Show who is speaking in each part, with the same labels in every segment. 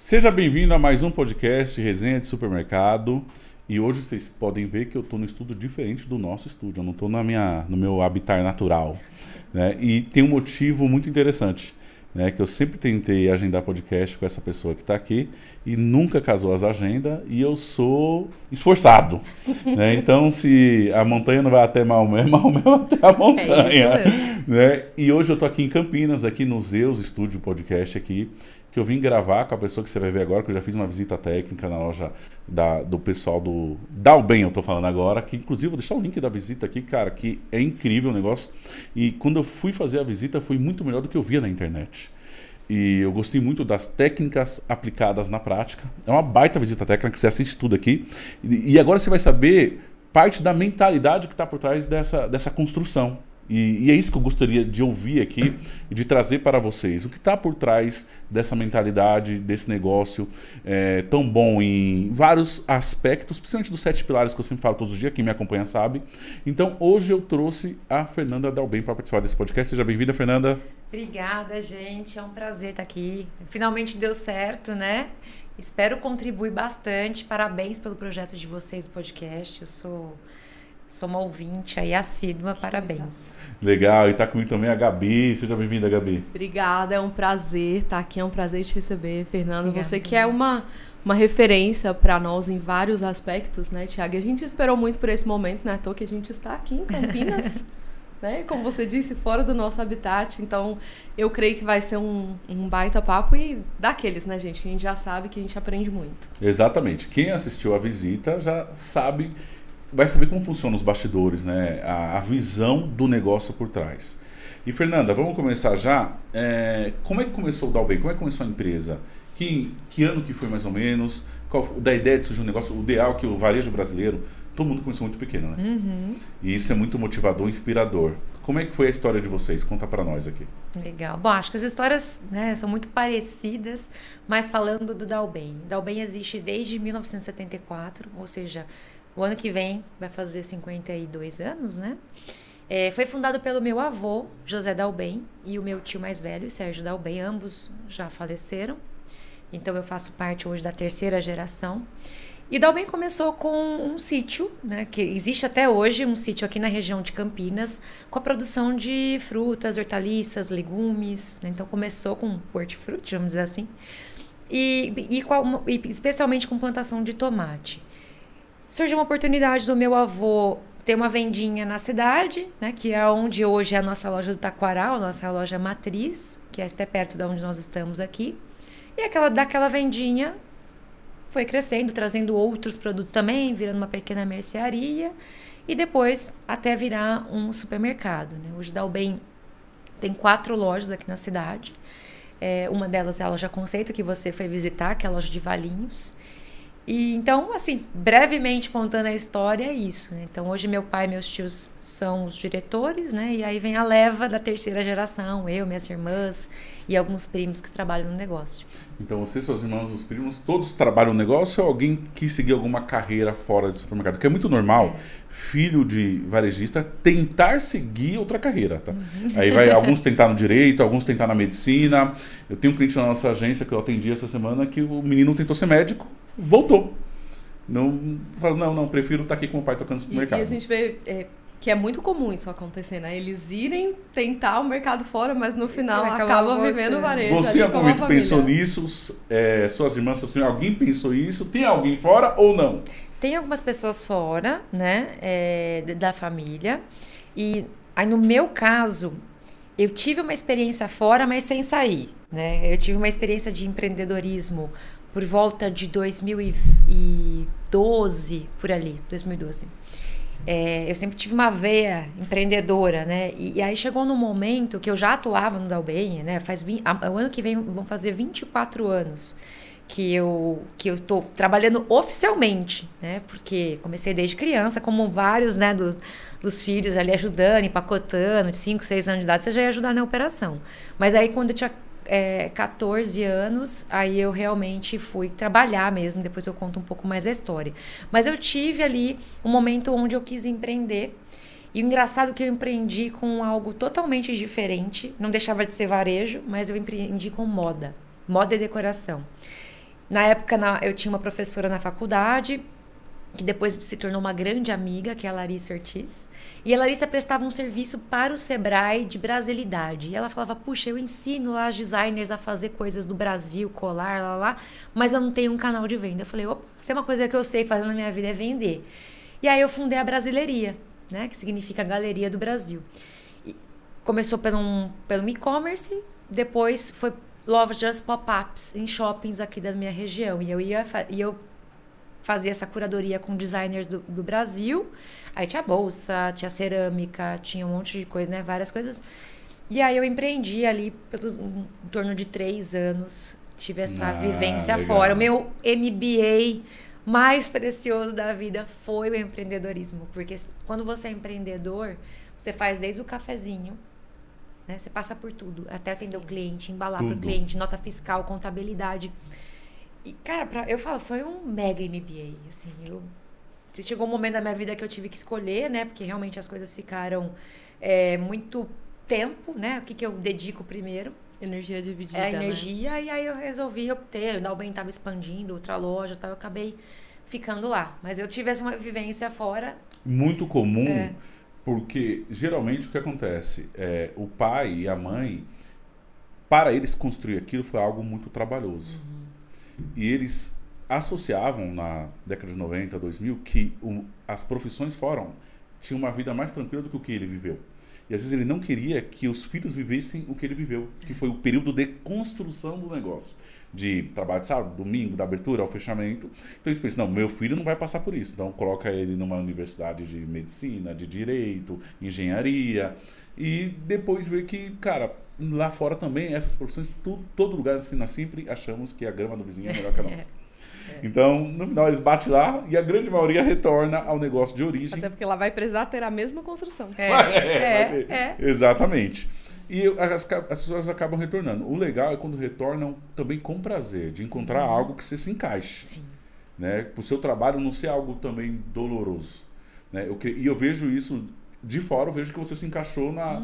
Speaker 1: Seja bem-vindo a mais um podcast Resenha de Supermercado. E hoje vocês podem ver que eu estou num estúdio diferente do nosso estúdio. Eu não estou no meu habitat natural, né? E tem um motivo muito interessante, né? Que eu sempre tentei agendar podcast com essa pessoa que está aqui e nunca casou as agendas, e eu sou esforçado, né? Então, se a montanha não vai até Maomé, Maomé vai até a montanha. Né? E hoje eu estou aqui em Campinas, aqui no Zeus Estúdio Podcast aqui, que eu vim gravar com a pessoa que você vai ver agora, que eu já fiz uma visita técnica na loja do pessoal do Dalben, eu tô falando agora, que inclusive vou deixar o link da visita aqui, cara, que é incrível o negócio. E quando eu fui fazer a visita, foi muito melhor do que eu via na internet. E eu gostei muito das técnicas aplicadas na prática. É uma baita visita técnica, que você assiste tudo aqui. E agora você vai saber parte da mentalidade que está por trás dessa construção. E é isso que eu gostaria de ouvir aqui e de trazer para vocês. O que está por trás dessa mentalidade, desse negócio tão bom em vários aspectos, principalmente dos 7 pilares que eu sempre falo todos os dias, quem me acompanha sabe. Então, hoje eu trouxe a Fernanda Dalben para participar desse podcast. Seja bem-vinda, Fernanda.
Speaker 2: Obrigada, gente. É um prazer estar aqui. Finalmente deu certo, né? Espero contribuir bastante. Parabéns pelo projeto de vocês, o podcast. Eu sou uma ouvinte aí assídua, parabéns.
Speaker 1: Legal, e tá comigo também a Gabi. Seja bem-vinda, Gabi.
Speaker 3: Obrigada, é um prazer estar aqui, é um prazer te receber, Fernando.
Speaker 2: Obrigada,
Speaker 3: você que é uma referência para nós em vários aspectos, né, Thiago? A gente esperou muito por esse momento, né? À toa que a gente está aqui em Campinas, né? Como você disse, fora do nosso habitat. Então, eu creio que vai ser um baita papo e daqueles, né, gente? Que a gente já sabe, que a gente aprende muito.
Speaker 1: Exatamente. Quem assistiu a visita já sabe... vai saber como funcionam os bastidores, né? A visão do negócio por trás. E, Fernanda, vamos começar já. Como é que começou o Dalben? Como é que começou a empresa? Que ano que foi mais ou menos? Da ideia de surgir um negócio? O ideal que o varejo brasileiro, todo mundo começou muito pequeno, né?
Speaker 2: Uhum.
Speaker 1: E isso é muito motivador, inspirador. Como é que foi a história de vocês? Conta pra nós aqui.
Speaker 2: Legal. Bom, acho que as histórias, né, são muito parecidas, mas falando do Dalben. Dalben existe desde 1974, ou seja... o ano que vem vai fazer 52 anos, né? Foi fundado pelo meu avô, José Dalben, e o meu tio mais velho, Sérgio Dalben. Ambos já faleceram. Então, eu faço parte hoje da 3ª geração. E o Dalben começou com um sítio, né? Que existe até hoje, um sítio aqui na região de Campinas, com a produção de frutas, hortaliças, legumes. Né? Então, começou com hortifruti, vamos dizer assim. E especialmente com plantação de tomate. Surgiu uma oportunidade do meu avô ter uma vendinha na cidade, né, que é onde hoje é a nossa loja do Taquaral, a nossa loja matriz, que é até perto de onde nós estamos aqui. E daquela vendinha foi crescendo, trazendo outros produtos também, virando uma pequena mercearia e depois até virar um supermercado. Né? Hoje Dalben tem 4 lojas aqui na cidade. Uma delas é a loja Conceito, que você foi visitar, que é a loja de Valinhos. E então, assim, brevemente contando a história, é isso, né? Então, hoje meu pai e meus tios são os diretores, né? E aí vem a leva da 3ª geração, eu, minhas irmãs e alguns primos que trabalham no negócio.
Speaker 1: Então, você, suas irmãs, os primos, todos trabalham no negócio ou alguém quis seguir alguma carreira fora do supermercado? Porque é muito normal, filho de varejista, tentar seguir outra carreira, tá? Uhum. Aí vai alguns tentar no direito, alguns tentar na medicina. Eu tenho um cliente na nossa agência que eu atendi essa semana que o menino tentou ser médico, voltou. Não, prefiro estar aqui com o pai tocando no supermercado.
Speaker 3: E a gente vê que é muito comum isso acontecer, né? Eles irem tentar o mercado fora, mas no final acabam vivendo o varejo.
Speaker 1: Você, em algum momento, pensou nisso? Suas irmãs, seus primos, alguém pensou isso? Tem alguém fora ou não?
Speaker 2: Tem algumas pessoas fora, né? Da família. E aí, no meu caso, eu tive uma experiência fora, mas sem sair, né? Eu tive uma experiência de empreendedorismo por volta de 2012, por ali, 2012. Eu sempre tive uma veia empreendedora, né? E aí chegou num momento que eu já atuava no Dalben, né? O ano que vem vão fazer 24 anos que eu tô trabalhando oficialmente, né? Porque comecei desde criança, como vários, né, dos filhos ali ajudando, empacotando, de 5, 6 anos de idade, você já ia ajudar na operação. Mas aí quando eu tinha 14 anos, aí eu realmente fui trabalhar mesmo, depois eu conto um pouco mais a história. Mas eu tive ali um momento onde eu quis empreender, e o engraçado é que eu empreendi com algo totalmente diferente, não deixava de ser varejo, mas eu empreendi com moda e decoração. Na época, eu tinha uma professora na faculdade, que depois se tornou uma grande amiga, que é a Larissa Ortiz. E a Larissa prestava um serviço para o Sebrae de brasilidade. E ela falava, puxa, eu ensino lá os designers a fazer coisas do Brasil, colar, lá, mas eu não tenho um canal de venda. Eu falei, opa, se é uma coisa que eu sei fazer na minha vida é vender. E aí eu fundei a Brasileiria, né, que significa Galeria do Brasil. E começou pelo e-commerce, depois foi lojas pop-ups em shoppings aqui da minha região. E eu fazia essa curadoria com designers do Brasil. Aí tinha bolsa, tinha cerâmica, tinha um monte de coisa, né? Várias coisas. E aí eu empreendi ali em torno de 3 anos. Tive essa vivência
Speaker 1: legal.
Speaker 2: fora. O meu MBA mais precioso da vida foi o empreendedorismo. Porque quando você é empreendedor, você faz desde o cafezinho, né? Você passa por tudo. Até atender o cliente, embalar para o cliente, nota fiscal, contabilidade. E, cara, eu falo, foi um mega MBA, assim, chegou um momento da minha vida que eu tive que escolher, né, porque realmente as coisas ficaram muito tempo, né, o que eu dedico primeiro.
Speaker 3: Energia dividida,
Speaker 2: energia, né? E aí eu resolvi obter, o Dalben estava expandindo, outra loja e tal, eu acabei ficando lá. Mas eu tive essa vivência fora.
Speaker 1: Muito comum, porque geralmente o que acontece, o pai e a mãe, para eles construir aquilo foi algo muito trabalhoso. E eles associavam na década de 90, 2000, que as profissões fora tinham uma vida mais tranquila do que o que ele viveu. E às vezes ele não queria que os filhos vivessem o que ele viveu, que foi o período de construção do negócio. De trabalho de sábado, domingo, da abertura ao fechamento. Então eles pensam, não, meu filho não vai passar por isso. Então coloca ele numa universidade de medicina, de direito, engenharia. E depois vê que, cara, lá fora também, essas profissões, todo lugar assim, nós sempre achamos que a grama do vizinho é melhor que a nossa. Então, no final, eles batem lá e a grande maioria retorna ao negócio de origem.
Speaker 3: Até porque lá vai precisar ter a mesma construção.
Speaker 1: Exatamente. E as pessoas acabam retornando. O legal é quando retornam também com prazer, de encontrar algo que você se encaixe.
Speaker 2: Sim.
Speaker 1: Né? Para o seu trabalho não ser algo também doloroso. Né? E eu vejo isso de fora, eu vejo que você se encaixou na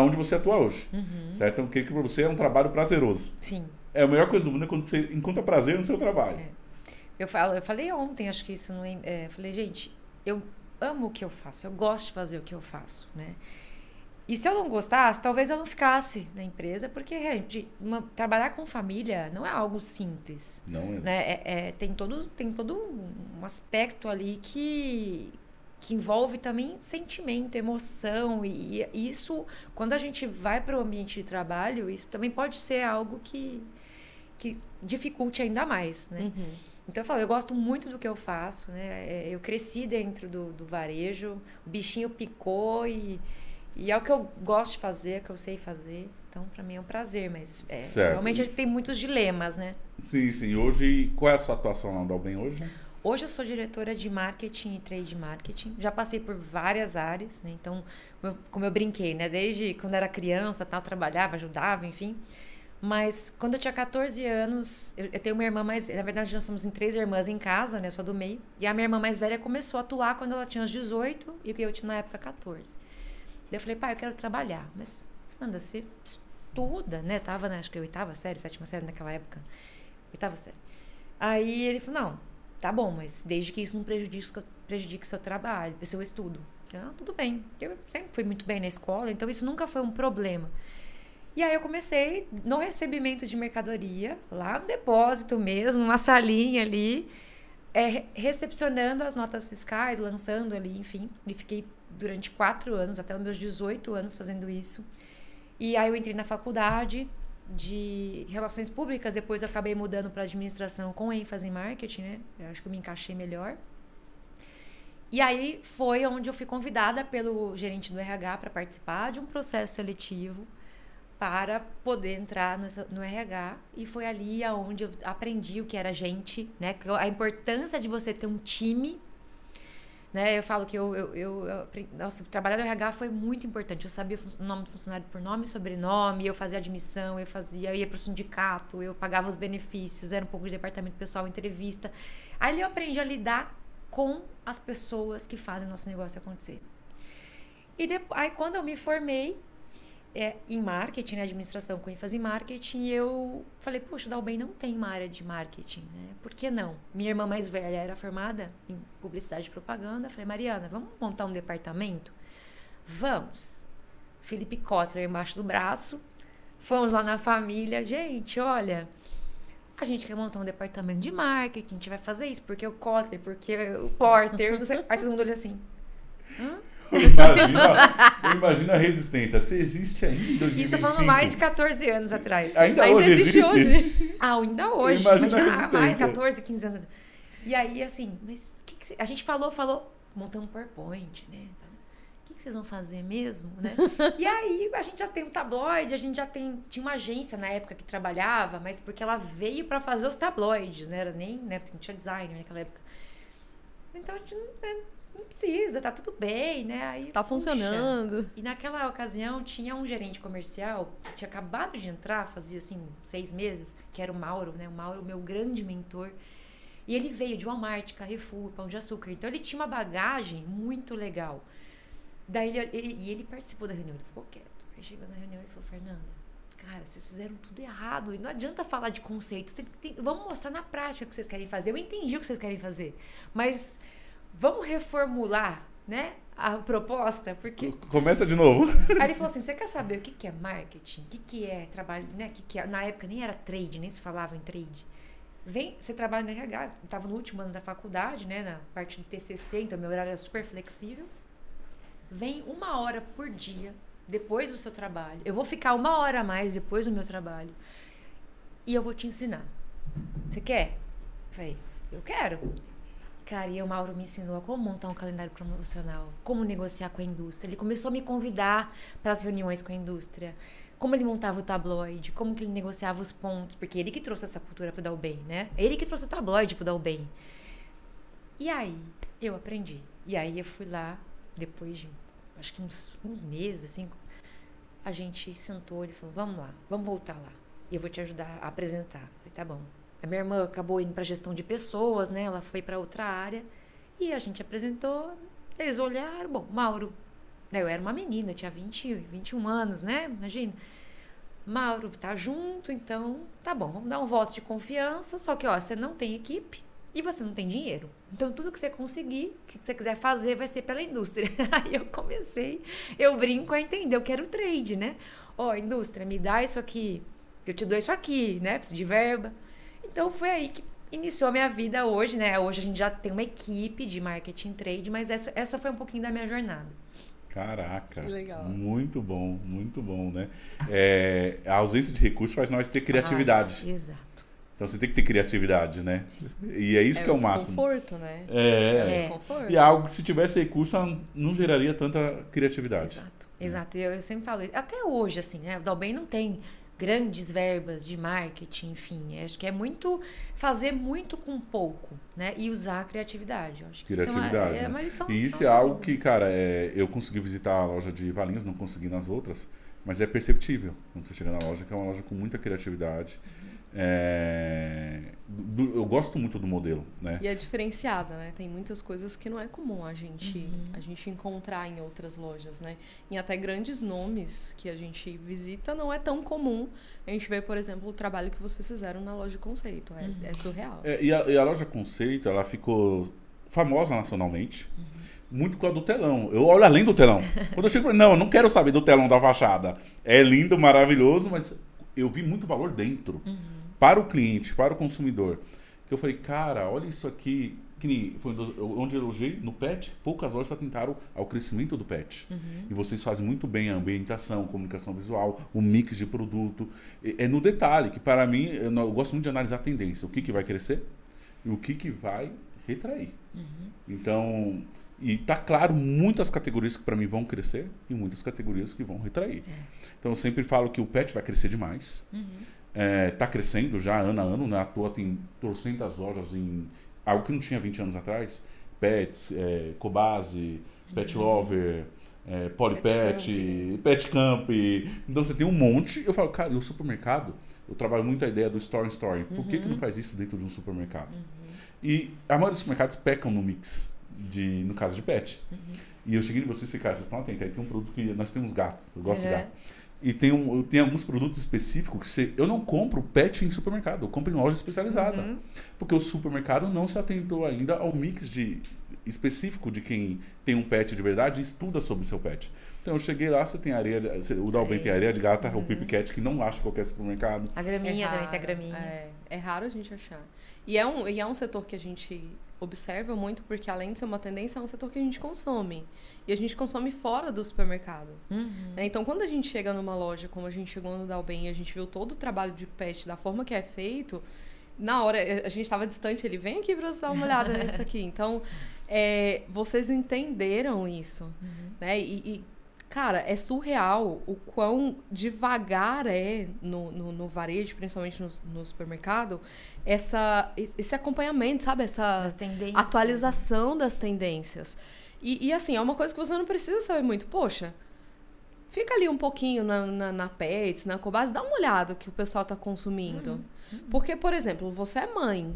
Speaker 1: onde você atua hoje. Certo? Então, eu creio que para você é um trabalho prazeroso.
Speaker 2: Sim.
Speaker 1: É a melhor coisa do mundo é quando você encontra prazer no seu trabalho.
Speaker 2: Eu falei ontem, acho que isso não é. Falei, gente, eu amo o que eu faço, eu gosto de fazer o que eu faço, né? E se eu não gostasse, talvez eu não ficasse na empresa, porque trabalhar com família não é algo simples.
Speaker 1: Não é.
Speaker 2: Né? Tem todo um aspecto ali que envolve também sentimento, emoção, e isso, quando a gente vai para o ambiente de trabalho, isso também pode ser algo que dificulte ainda mais, né? Então eu falo, eu gosto muito do que eu faço, né? Eu cresci dentro do varejo, o bichinho picou e é o que eu gosto de fazer, é o que eu sei fazer. Então, para mim é um prazer, mas realmente a gente tem muitos dilemas, né?
Speaker 1: Sim. Hoje, qual é a sua atuação lá no Dalben hoje?
Speaker 2: Hoje eu sou diretora de marketing e trade marketing. Já passei por várias áreas, né? Então, como eu brinquei, né? Desde quando era criança, tal, trabalhava, ajudava, enfim. Mas quando eu tinha 14 anos, eu tenho uma irmã mais... Na verdade, nós somos em 3 irmãs em casa, né? Eu sou do meio. E a minha irmã mais velha começou a atuar quando ela tinha uns 18 e eu tinha na época 14. Daí eu falei, pai, eu quero trabalhar. Mas, Fernanda, você estuda, né? Tava, acho que 8ª série, 7ª série naquela época. 8ª série. Aí ele falou, não, tá bom, mas desde que isso não prejudique seu trabalho, seu estudo. Tudo bem. Eu sempre fui muito bem na escola, então isso nunca foi um problema. E aí eu comecei no recebimento de mercadoria, lá no depósito mesmo, numa salinha ali, recepcionando as notas fiscais, lançando ali, enfim. E fiquei durante 4 anos, até os meus 18 anos fazendo isso. E aí eu entrei na faculdade de Relações Públicas, depois eu acabei mudando para administração com ênfase em marketing, né? Eu acho que eu me encaixei melhor. E aí foi onde eu fui convidada pelo gerente do RH para participar de um processo seletivo para poder entrar no RH, e foi ali onde eu aprendi o que era gente, né? A importância de você ter um time, né? Eu falo que nossa, trabalhar no RH foi muito importante. Eu sabia o nome do funcionário por nome e sobrenome, eu fazia admissão, eu ia para o sindicato, eu pagava os benefícios, era um pouco de departamento pessoal, entrevista. Aí eu aprendi a lidar com as pessoas que fazem o nosso negócio acontecer. E aí quando eu me formei, em marketing, né, administração com ênfase em marketing, eu falei, poxa, o Dalben não tem uma área de marketing, né? Por que não? Minha irmã mais velha era formada em publicidade e propaganda. Falei, Mariana, vamos montar um departamento? Vamos. Felipe Kotler embaixo do braço. Fomos lá na família. Gente, olha, a gente quer montar um departamento de marketing, a gente vai fazer isso, porque o Kotler, porque o Porter, não sei. Aí todo mundo olha assim, hã?
Speaker 1: Eu imagino a resistência. Se existe ainda em 2025.
Speaker 2: Isso falando mais de 14 anos atrás.
Speaker 1: Ainda hoje existe?
Speaker 2: Hoje. Ainda hoje.
Speaker 1: Imagina a resistência.
Speaker 2: Mais 14, 15 anos. E aí, assim, mas a gente falou, montando um PowerPoint, né? O que vocês vão fazer mesmo, né? E aí, a gente já tem um tabloide, a gente já tinha uma agência na época que trabalhava, mas porque ela veio pra fazer os tabloides, né? Era nem, né? Porque não tinha design naquela época. Então, a gente não precisa, tá tudo bem, né? Aí,
Speaker 3: tá funcionando.
Speaker 2: E naquela ocasião tinha um gerente comercial que tinha acabado de entrar, fazia assim 6 meses, que era o Mauro, né? O Mauro, meu grande mentor. E ele veio de Walmart, Carrefour, Pão de Açúcar. Então ele tinha uma bagagem muito legal. Daí ele participou da reunião, ele ficou quieto. Aí chegou na reunião e falou, Fernanda, cara, vocês fizeram tudo errado. E não adianta falar de conceitos. Vamos mostrar na prática o que vocês querem fazer. Eu entendi o que vocês querem fazer. Mas vamos reformular, né, a proposta, porque...
Speaker 1: Começa de novo.
Speaker 2: Aí ele falou assim, você quer saber o que é marketing? O que é trabalho, né? Na época nem era trade, nem se falava em trade. Você trabalha no RH, eu estava no último ano da faculdade, né, na parte do TCC, então meu horário era super flexível. Vem 1 hora por dia, depois do seu trabalho. Eu vou ficar 1 hora a mais depois do meu trabalho. E eu vou te ensinar. Você quer? Eu falei, eu quero. Cara, e o Mauro me ensinou a como montar um calendário promocional, como negociar com a indústria. Ele começou a me convidar para as reuniões com a indústria, como ele montava o tabloide, como que ele negociava os pontos, porque ele que trouxe essa cultura pro Dalben, né? Ele que trouxe o tabloide pro Dalben. E aí, eu aprendi. E aí eu fui lá, depois de, acho que uns meses, assim, a gente sentou, ele falou, vamos lá, vamos voltar lá. E eu vou te ajudar a apresentar. Eu falei, tá bom. A minha irmã acabou indo para gestão de pessoas, né? Ela foi para outra área. E a gente apresentou. Eles olharam. Bom, Mauro, né? Eu era uma menina, tinha 21 anos, né? Imagina. Mauro tá junto, então tá bom, vamos dar um voto de confiança. Só que, ó, você não tem equipe e você não tem dinheiro. Então, tudo que você conseguir, que você quiser fazer, vai ser pela indústria. Aí eu brinco a entender. Eu quero trade, né? Ó, indústria, me dá isso aqui. Eu te dou isso aqui, né? Preciso de verba. Então, foi aí que iniciou a minha vida hoje, né? Hoje a gente já tem uma equipe de marketing trade, mas essa foi um pouquinho da minha jornada.
Speaker 1: Caraca,
Speaker 3: que legal.
Speaker 1: Muito bom, né? A ausência de recursos faz nós ter criatividade.
Speaker 2: Exato.
Speaker 1: Então, você tem que ter criatividade, né? E é isso que é o máximo.
Speaker 3: Desconforto, né?
Speaker 1: Desconforto. E algo que se tivesse recurso não geraria tanta criatividade.
Speaker 2: Exato. Eu sempre falo isso. Até hoje, assim, né? O Dalben não tem grandes verbas de marketing, enfim. Acho que é fazer muito com pouco, né? E usar a criatividade. Eu acho que
Speaker 1: criatividade,
Speaker 2: isso é uma lição.
Speaker 1: E isso é algo que, cara, eu consegui visitar a loja de Valinhos, não consegui nas outras, mas é perceptível quando você chega na loja, que é uma loja com muita criatividade. Eu gosto muito do modelo, né?
Speaker 3: E é diferenciada, né? Tem muitas coisas que não é comum a gente encontrar em outras lojas, né? E até grandes nomes que a gente visita não é tão comum. A gente vê, por exemplo, o trabalho que vocês fizeram na loja Conceito. É surreal.
Speaker 1: E a loja Conceito, ela ficou famosa nacionalmente. Muito com a do telão. Eu olho além do telão. Quando eu chego, eu falei, não quero saber do telão da fachada. É lindo, maravilhoso, mas eu vi muito valor dentro. Para o cliente, para o consumidor. Que eu falei, cara, olha isso aqui. Que foi onde eu elogiei no pet, poucas lojas atentaram ao crescimento do pet. E vocês fazem muito bem a ambientação, comunicação visual, o mix de produto. É no detalhe, que para mim, eu gosto muito de analisar a tendência. O que vai crescer e o que vai retrair. Então, e tá claro, muitas categorias que para mim vão crescer e muitas categorias que vão retrair. Então, eu sempre falo que o pet vai crescer demais. Tá crescendo já ano a ano, né? À toa tem trocentas lojas em algo que não tinha 20 anos atrás. Pets, Cobase, Pet Lover, Polipet, Pet Camp. Então você tem um monte. Eu falo, cara, e o supermercado? Eu trabalho muito a ideia do store in store. Por que não faz isso dentro de um supermercado? E a maioria dos supermercados pecam no mix, no caso de pet. E eu cheguei em vocês e falei, cara, vocês estão atentos. Aí tem um produto que nós temos gatos. Eu gosto de gato. E tem alguns produtos específicos que eu não compro pet em supermercado, eu compro em loja especializada. Porque o supermercado não se atentou ainda ao mix específico de quem tem um pet de verdade e estuda sobre o seu pet. Então eu cheguei lá, você tem o Dalben tem areia de gata, o Pip Cat, que não acha em qualquer supermercado.
Speaker 2: A graminha também tem a graminha.
Speaker 3: É raro a gente achar. E é um setor que a gente observa muito, porque além de ser uma tendência, é um setor que a gente consome. E a gente consome fora do supermercado. Né? Então, quando a gente chega numa loja, como a gente chegou no Dalben, e a gente viu todo o trabalho de pet, da forma que é feito, na hora, a gente estava distante, ele vem aqui para você dar uma olhada nisso aqui. Então, vocês entenderam isso. Né? Cara, é surreal o quão devagar no varejo, principalmente no supermercado, esse acompanhamento, sabe? Essa atualização das tendências. E assim, é uma coisa que você não precisa saber muito. Poxa, fica ali um pouquinho na Pets, na Cobase, dá uma olhada que o pessoal tá consumindo. Porque, por exemplo, você é mãe.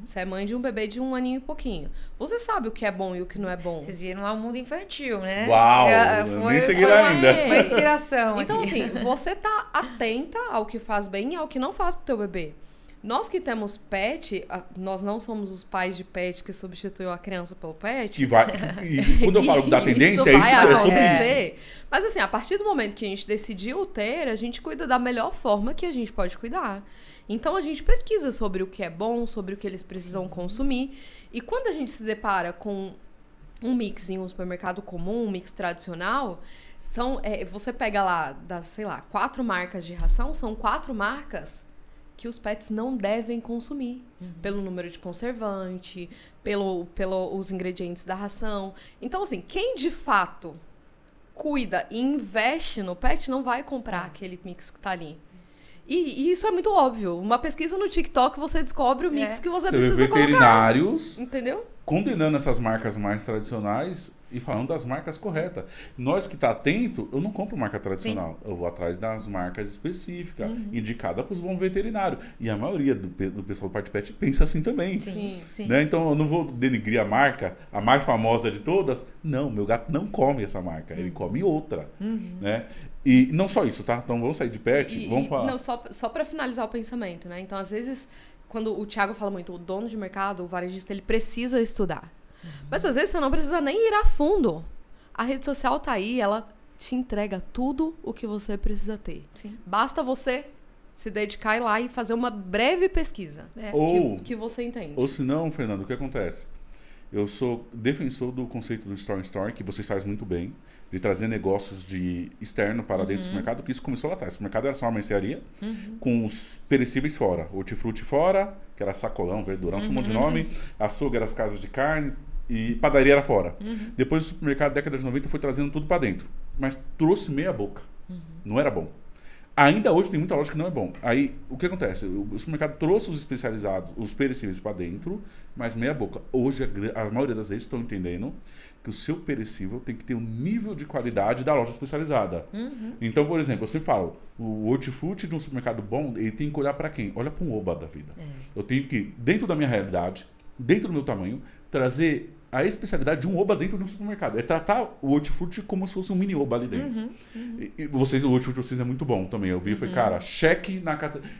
Speaker 3: Você é mãe de um bebê de 1 aninho e pouquinho. Você sabe o que é bom e o que não é bom.
Speaker 2: Vocês viram lá o mundo infantil, né?
Speaker 1: Uau! Nem cheguei lá ainda.
Speaker 2: Foi inspiração.
Speaker 3: Então,
Speaker 2: aqui.
Speaker 3: assim, você tá atenta ao que faz bem e ao que não faz pro teu bebê. Nós que temos pet, nós não somos os pais de pet que substituiu a criança pelo pet.
Speaker 1: E quando eu falo da tendência, é sobre isso.
Speaker 3: Mas assim, a partir do momento que a gente decidiu ter, a gente cuida da melhor forma que a gente pode cuidar. Então a gente pesquisa sobre o que é bom, sobre o que eles precisam consumir. E quando a gente se depara com um mix em um supermercado comum, um mix tradicional, você pega lá, sei lá, 4 marcas de ração, são 4 marcas que os pets não devem consumir. Pelo número de conservante, pelos ingredientes da ração. Então, assim, quem de fato cuida e investe no pet não vai comprar aquele mix que tá ali. E isso é muito óbvio. Uma pesquisa no TikTok, você descobre o mix que você precisa
Speaker 1: veterinários,
Speaker 3: colocar. Entendeu?
Speaker 1: Condenando essas marcas mais tradicionais e falando das marcas corretas. Nós que tá atento, eu não compro marca tradicional. Sim. Eu vou atrás das marcas específicas, indicada para os bons veterinários. E a maioria do pessoal do Parte Pet pensa assim também.
Speaker 2: Sim, sim.
Speaker 1: Né? Então eu não vou denigrir a marca, a mais famosa de todas. Não, meu gato não come essa marca, ele come outra. Né? E não só isso, tá? Então vamos sair de pet, vamos falar.
Speaker 3: Não, só para finalizar o pensamento, né? Então, às vezes, quando o Thiago fala muito, o dono de mercado, o varejista, ele precisa estudar. Mas às vezes você não precisa nem ir a fundo. A rede social tá aí, ela te entrega tudo o que você precisa ter.
Speaker 2: Sim.
Speaker 3: Basta você se dedicar lá e fazer uma breve pesquisa que você entende.
Speaker 1: Ou se não, Fernando, o que acontece? Eu sou defensor do conceito do Store in Store, que vocês fazem muito bem, de trazer negócios de externo para dentro do mercado, que isso começou lá atrás. O mercado era só uma mercearia, com os perecíveis fora. Hortifruti fora, que era sacolão, verdurão, tinha um monte de nome. Açougue era as casas de carne e padaria era fora. Depois o supermercado, década de 90, foi trazendo tudo para dentro. Mas trouxe meia boca. Não era bom. Ainda hoje tem muita loja que não é bom. Aí, o que acontece? O supermercado trouxe os especializados, os perecíveis para dentro, mas meia boca. Hoje, a maioria das vezes estão entendendo que o seu perecível tem que ter um nível de qualidade da loja especializada. Então, por exemplo, eu sempre falo, o hortifruti de um supermercado bom, ele tem que olhar para quem? Olha para um Oba da vida. Eu tenho que, dentro da minha realidade, dentro do meu tamanho, trazer a especialidade de um Oba dentro de um supermercado. É tratar o hortifruti como se fosse um mini Oba ali dentro. E o hortifruti de vocês é muito bom também. Eu vi e falei, cara, cheque na categoria.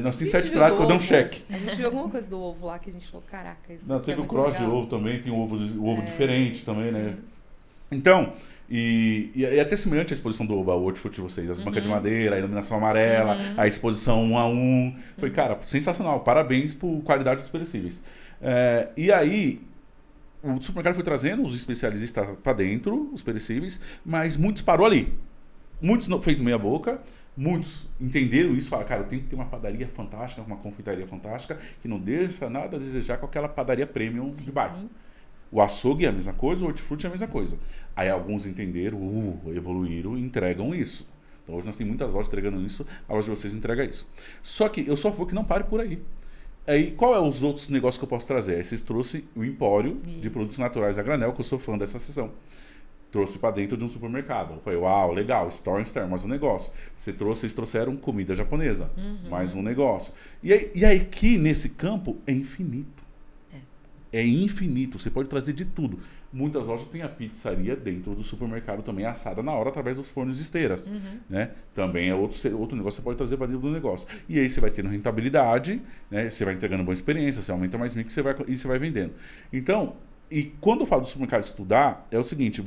Speaker 1: Nós temos 7 pilares que eu dei um cheque.
Speaker 3: A gente viu alguma coisa do ovo lá que a gente falou, caraca, isso
Speaker 1: não, teve o cross legal. De ovo também, tem o ovo diferente também, né?
Speaker 3: Sim.
Speaker 1: Então, e é até semelhante à exposição do Oba, o hortifruti de vocês. As bancas de madeira, a iluminação amarela, a exposição 1 a 1. Foi, cara, sensacional. Parabéns por qualidade dos perecíveis. E aí, o supermercado foi trazendo os especialistas para dentro, os perecíveis, mas muitos parou ali. Muitos não fez meia boca, muitos entenderam isso e falaram, cara, eu tenho que ter uma padaria fantástica, uma confeitaria fantástica, que não deixa nada a desejar com aquela padaria premium de bairro. O açougue é a mesma coisa, o hortifruti é a mesma coisa. Aí alguns entenderam, evoluíram e entregam isso. Então hoje nós temos muitas lojas entregando isso, a loja de vocês entrega isso. Só que eu só vou que não pare por aí. Aí, qual é os outros negócios que eu posso trazer? Aí vocês trouxeram o empório de produtos naturais a granel, que eu sou fã dessa sessão. Trouxe para dentro de um supermercado. Eu falei, uau, legal, Store in Store, mais um negócio. Vocês trouxeram comida japonesa, mais um negócio. E aí aqui, nesse campo, é infinito. É infinito, você pode trazer de tudo. Muitas lojas têm a pizzaria dentro do supermercado também, assada na hora através dos fornos de esteiras. Né? Também é outro negócio que você pode trazer para dentro do negócio. E aí você vai tendo rentabilidade, né? Você vai entregando boa experiência, você aumenta mais mix e você vai vendendo. Então, e quando eu falo do supermercado estudar, é o seguinte,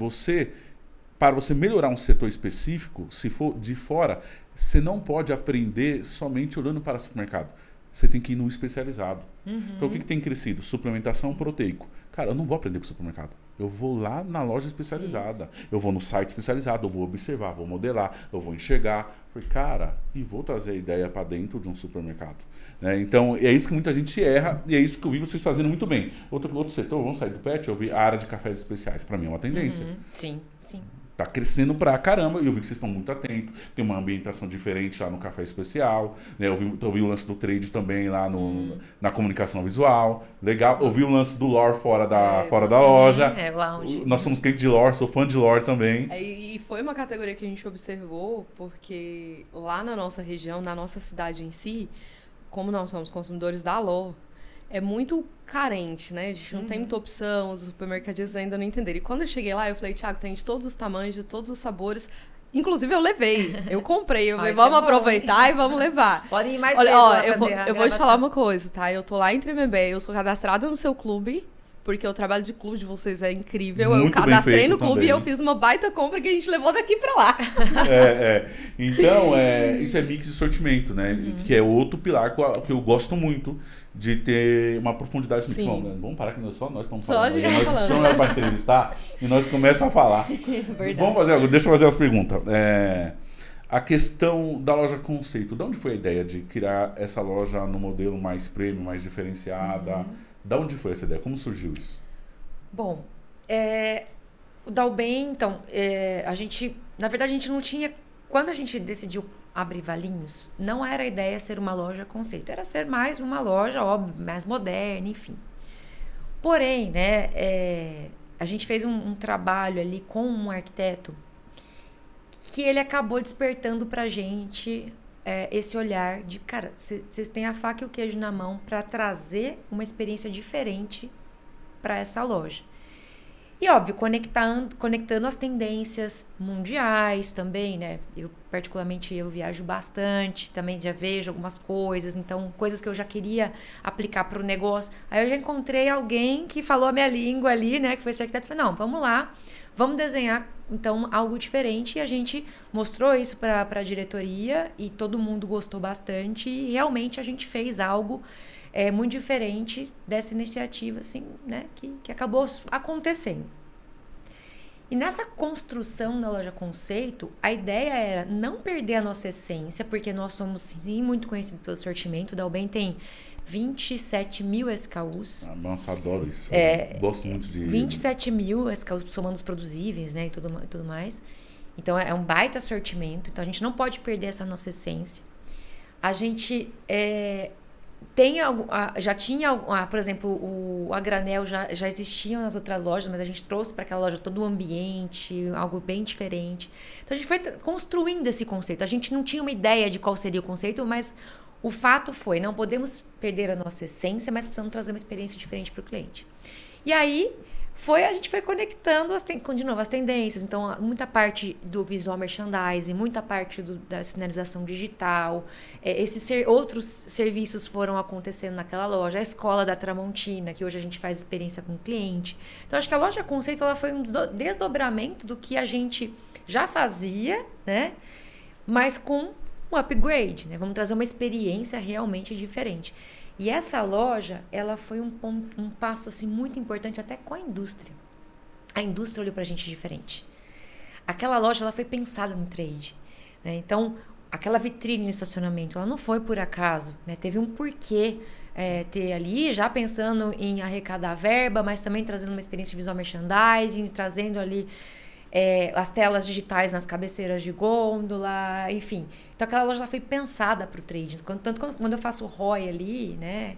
Speaker 1: para você melhorar um setor específico, se for de fora, você não pode aprender somente olhando para o supermercado. Você tem que ir no especializado. Então, o que tem crescido? Suplementação proteico. Cara, eu não vou aprender com o supermercado. Eu vou lá na loja especializada. Isso. Eu vou no site especializado, eu vou observar, vou modelar, eu vou enxergar. Falei, cara, e vou trazer a ideia para dentro de um supermercado. Né? Então, é isso que muita gente erra e é isso que eu vi vocês fazendo muito bem. Outro setor, vamos sair do pet, eu vi a área de cafés especiais. Para mim é uma tendência.
Speaker 2: Sim, sim.
Speaker 1: Tá crescendo pra caramba, e eu vi que vocês estão muito atentos. Tem uma ambientação diferente lá no Café Especial, né? Eu vi o lance do trade também lá na comunicação visual. Legal. Eu vi o lance do lore fora da loja.
Speaker 2: Lounge.
Speaker 1: Nós somos clientes de lore, sou fã de lore também.
Speaker 3: E foi uma categoria que a gente observou, porque lá na nossa região, na nossa cidade em si, como nós somos consumidores da lore, é muito carente, né? A gente não tem muita opção, os supermercadistas ainda não entenderam. E quando eu cheguei lá, eu falei, Thiago, tem de todos os tamanhos, de todos os sabores. Inclusive, eu levei. Eu comprei. Eu falei, vamos aproveitar e vamos levar.
Speaker 2: Podem ir mais
Speaker 3: vezes.
Speaker 2: Olha,
Speaker 3: eu vou te falar uma coisa, tá? Eu tô lá em Tremembé, eu sou cadastrada no seu clube, porque o trabalho de clube de vocês é incrível.
Speaker 1: Muito
Speaker 3: eu cadastrei no clube
Speaker 1: também.
Speaker 3: e eu fiz uma baita compra que a gente levou daqui pra lá.
Speaker 1: Então, isso é mix de sortimento, né? Que é outro pilar que eu gosto muito de ter uma profundidade mix. Vamos parar que só nós estamos falando. Nós estamos para entrevistar e nós começamos a falar. Vamos fazer, deixa eu fazer as perguntas. A questão da loja conceito. De onde foi a ideia de criar essa loja no modelo mais premium, mais diferenciada? Da onde foi essa ideia? Como surgiu isso?
Speaker 2: Bom, o Dalben, então, na verdade a gente não tinha, quando a gente decidiu abrir Valinhos, não era a ideia ser uma loja conceito, era ser mais uma loja, óbvio, mais moderna, enfim. Porém, né, a gente fez um trabalho ali com um arquiteto que ele acabou despertando pra gente esse olhar de, cara, vocês têm a faca e o queijo na mão para trazer uma experiência diferente para essa loja. E, óbvio, conectando as tendências mundiais também, né? Particularmente, eu viajo bastante, também já vejo algumas coisas, então, coisas que eu já queria aplicar para o negócio. Aí eu já encontrei alguém que falou a minha língua ali, né? Que foi esse arquiteto. Falei, não, vamos lá, vamos desenhar, então, algo diferente. E a gente mostrou isso para a diretoria e todo mundo gostou bastante. E realmente a gente fez algo muito diferente dessa iniciativa, assim, né? Que acabou acontecendo. E nessa construção da loja conceito, a ideia era não perder a nossa essência, porque nós somos, sim, muito conhecidos pelo sortimento. O Dalben tem 27 mil SKUs.
Speaker 1: Nossa, adoro isso. Gosto muito de...
Speaker 2: 27 mil SKUs, somando os produzíveis, né? E tudo mais. Então, é um baita sortimento. Então, a gente não pode perder essa nossa essência. A gente... já tinha, por exemplo, a granel já existia nas outras lojas, mas a gente trouxe para aquela loja todo o ambiente, algo bem diferente. Então a gente foi construindo esse conceito. A gente não tinha uma ideia de qual seria o conceito, mas o fato foi, não podemos perder a nossa essência, mas precisamos trazer uma experiência diferente para o cliente. E aí a gente foi conectando de novo as tendências. Então, muita parte do visual merchandising, muita parte da sinalização digital, outros serviços foram acontecendo naquela loja. A escola da Tramontina, que hoje a gente faz experiência com o cliente. Então, acho que a loja conceito ela foi um desdobramento do que a gente já fazia, né? Mas com um upgrade, né? Vamos trazer uma experiência realmente diferente. E essa loja, ela foi um passo assim, muito importante até com a indústria. A indústria olhou pra gente diferente. Aquela loja ela foi pensada no trade. Né? Então, aquela vitrine no estacionamento, ela não foi por acaso. Né? Teve um porquê ter ali, já pensando em arrecadar verba, mas também trazendo uma experiência de visual merchandising, trazendo ali as telas digitais nas cabeceiras de gôndola, enfim. Então, aquela loja ela foi pensada para o trade. Tanto quando eu faço ROI ali, né?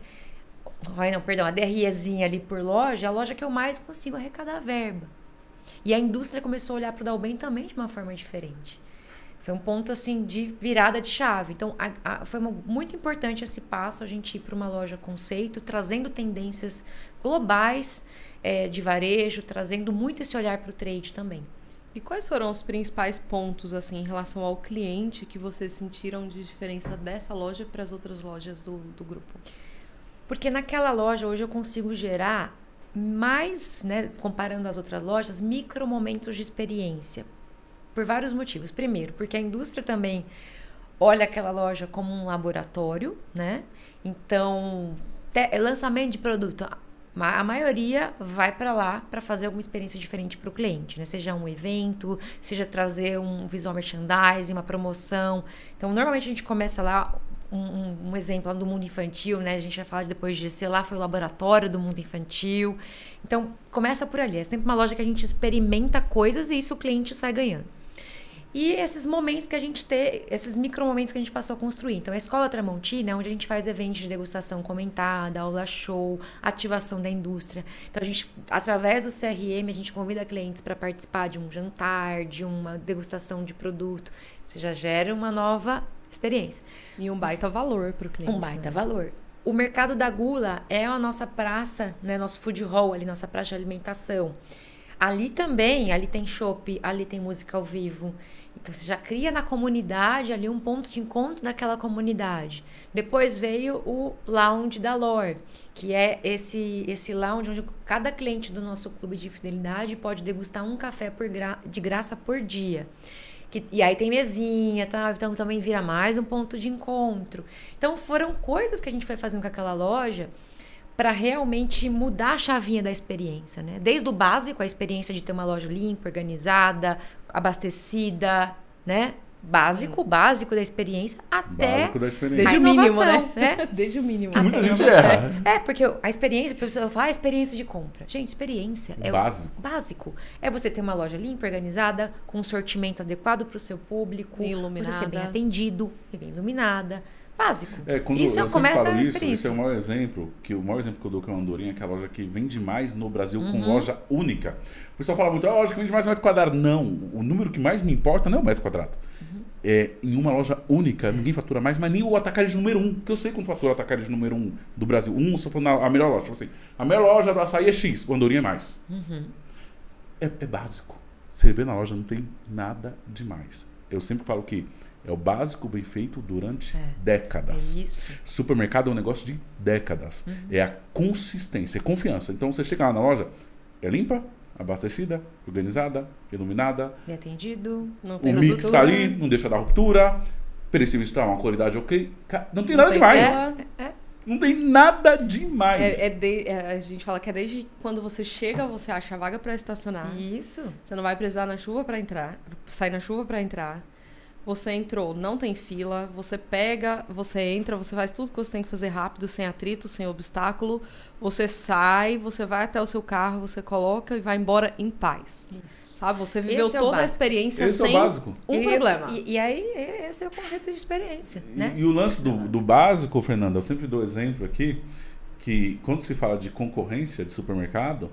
Speaker 2: ROI não, perdão, a DREzinha ali por loja, é a loja que eu mais consigo arrecadar verba. E a indústria começou a olhar para o Dalben também de uma forma diferente. Foi um ponto, assim, de virada de chave. Então, foi muito importante esse passo, a gente ir para uma loja conceito, trazendo tendências globais de varejo, trazendo muito esse olhar para o trade também.
Speaker 3: E quais foram os principais pontos, assim, em relação ao cliente que vocês sentiram de diferença dessa loja para as outras lojas do grupo?
Speaker 2: Porque naquela loja, hoje eu consigo gerar mais, né, comparando as outras lojas, micro momentos de experiência. Por vários motivos. Primeiro, porque a indústria também olha aquela loja como um laboratório, né? Então, lançamento de produto, a maioria vai para lá para fazer alguma experiência diferente para o cliente, né? Seja um evento, seja trazer um visual merchandising, uma promoção. Então, normalmente a gente começa lá, um exemplo lá do mundo infantil, né? A gente vai falar depois de GC, lá foi o laboratório do mundo infantil. Então, começa por ali. É sempre uma loja que a gente experimenta coisas e isso o cliente sai ganhando. E esses momentos que a gente tem, esses micromomentos que a gente passou a construir. Então, a Escola Tramontina, onde a gente faz eventos de degustação comentada, aula show, ativação da indústria. Então, a gente, através do CRM, a gente convida clientes para participar de um jantar, de uma degustação de produto. Você já gera uma nova experiência.
Speaker 3: E um baita valor para o cliente.
Speaker 2: Um baita valor. O Mercado da Gula é a nossa praça, né, nosso food hall, ali, nossa praça de alimentação. Ali também, ali tem chopp, ali tem música ao vivo. Então, você já cria na comunidade ali um ponto de encontro daquela comunidade. Depois veio o Lounge da Lore, que é esse lounge onde cada cliente do nosso clube de fidelidade pode degustar um café de graça por dia. E aí tem mesinha, tá? Então também vira mais um ponto de encontro. Então foram coisas que a gente foi fazendo com aquela loja para realmente mudar a chavinha da experiência, né? Desde o básico, a experiência de ter uma loja limpa, organizada, abastecida, né? Básico da experiência, até
Speaker 1: Básico da experiência.
Speaker 3: Desde o mínimo,
Speaker 2: né?
Speaker 3: Desde o mínimo.
Speaker 1: Muita gente erra.
Speaker 2: Porque a experiência, a pessoa fala, experiência de compra. Gente, experiência é
Speaker 1: Básico.
Speaker 2: Básico. É você ter uma loja limpa, organizada, com um sortimento adequado para o seu público,
Speaker 3: iluminada,
Speaker 2: você ser bem atendido, bem iluminada. Básico.
Speaker 1: Quando
Speaker 2: isso
Speaker 1: eu
Speaker 2: começa
Speaker 1: sempre falo
Speaker 2: a
Speaker 1: isso,
Speaker 2: experiência.
Speaker 1: esse é o maior exemplo que eu dou com a Andorinha, que é a loja que vende mais no Brasil com loja única. O pessoal fala muito, a loja que vende mais metro quadrado. Não, o número que mais me importa não é o metro quadrado. Em uma loja única, ninguém fatura mais, mas nem o atacarejo número 1, que eu sei quanto fatura o atacarejo número 1 do Brasil. Só falando a melhor loja. Tipo assim, a melhor loja do açaí é X, o Andorinha é mais. É básico. Você vê na loja, não tem nada demais. Eu sempre falo que é o básico bem feito durante décadas.
Speaker 2: É isso.
Speaker 1: Supermercado é um negócio de décadas. É a consistência, é confiança. Então você chega lá na loja, é limpa, abastecida, organizada, iluminada.
Speaker 2: Bem atendido.
Speaker 3: Não
Speaker 1: O
Speaker 3: tem
Speaker 1: mix tá ali, não deixa dar ruptura. Perecível está uma qualidade ok. Não tem nada demais. Não tem nada demais.
Speaker 3: A gente fala que é desde quando você chega, você acha a vaga para estacionar.
Speaker 2: Isso.
Speaker 3: Você não vai precisar na chuva para entrar, sair na chuva para entrar. Você entrou, não tem fila, você pega, você entra, você faz tudo que você tem que fazer rápido, sem atrito, sem obstáculo. Você sai, você vai até o seu carro, você coloca e vai embora em paz.
Speaker 2: Isso.
Speaker 3: Sabe? Você viveu
Speaker 2: Esse é o
Speaker 3: toda a
Speaker 2: básico.
Speaker 3: experiência
Speaker 1: Esse
Speaker 3: sem
Speaker 1: é o básico.
Speaker 3: problema.
Speaker 2: E aí, esse é o conceito de experiência, né?
Speaker 1: E o lance do básico, Fernanda, eu sempre dou exemplo aqui, que quando se fala de concorrência de supermercado,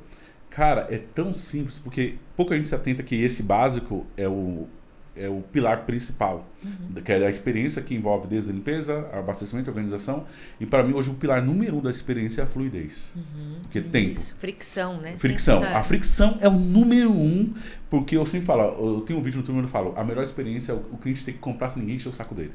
Speaker 1: cara, é tão simples, porque pouca gente se atenta que esse básico é o pilar principal, que é a experiência que envolve desde a limpeza, abastecimento e organização. E para mim, hoje, o pilar número 1 da experiência é a fluidez. Porque tempo.
Speaker 2: Isso, fricção, né?
Speaker 1: Fricção. A fricção é o número 1, porque eu sempre falo, eu tenho um vídeo no YouTube onde eu falo, a melhor experiência é o cliente ter que comprar sem ninguém encher o saco dele.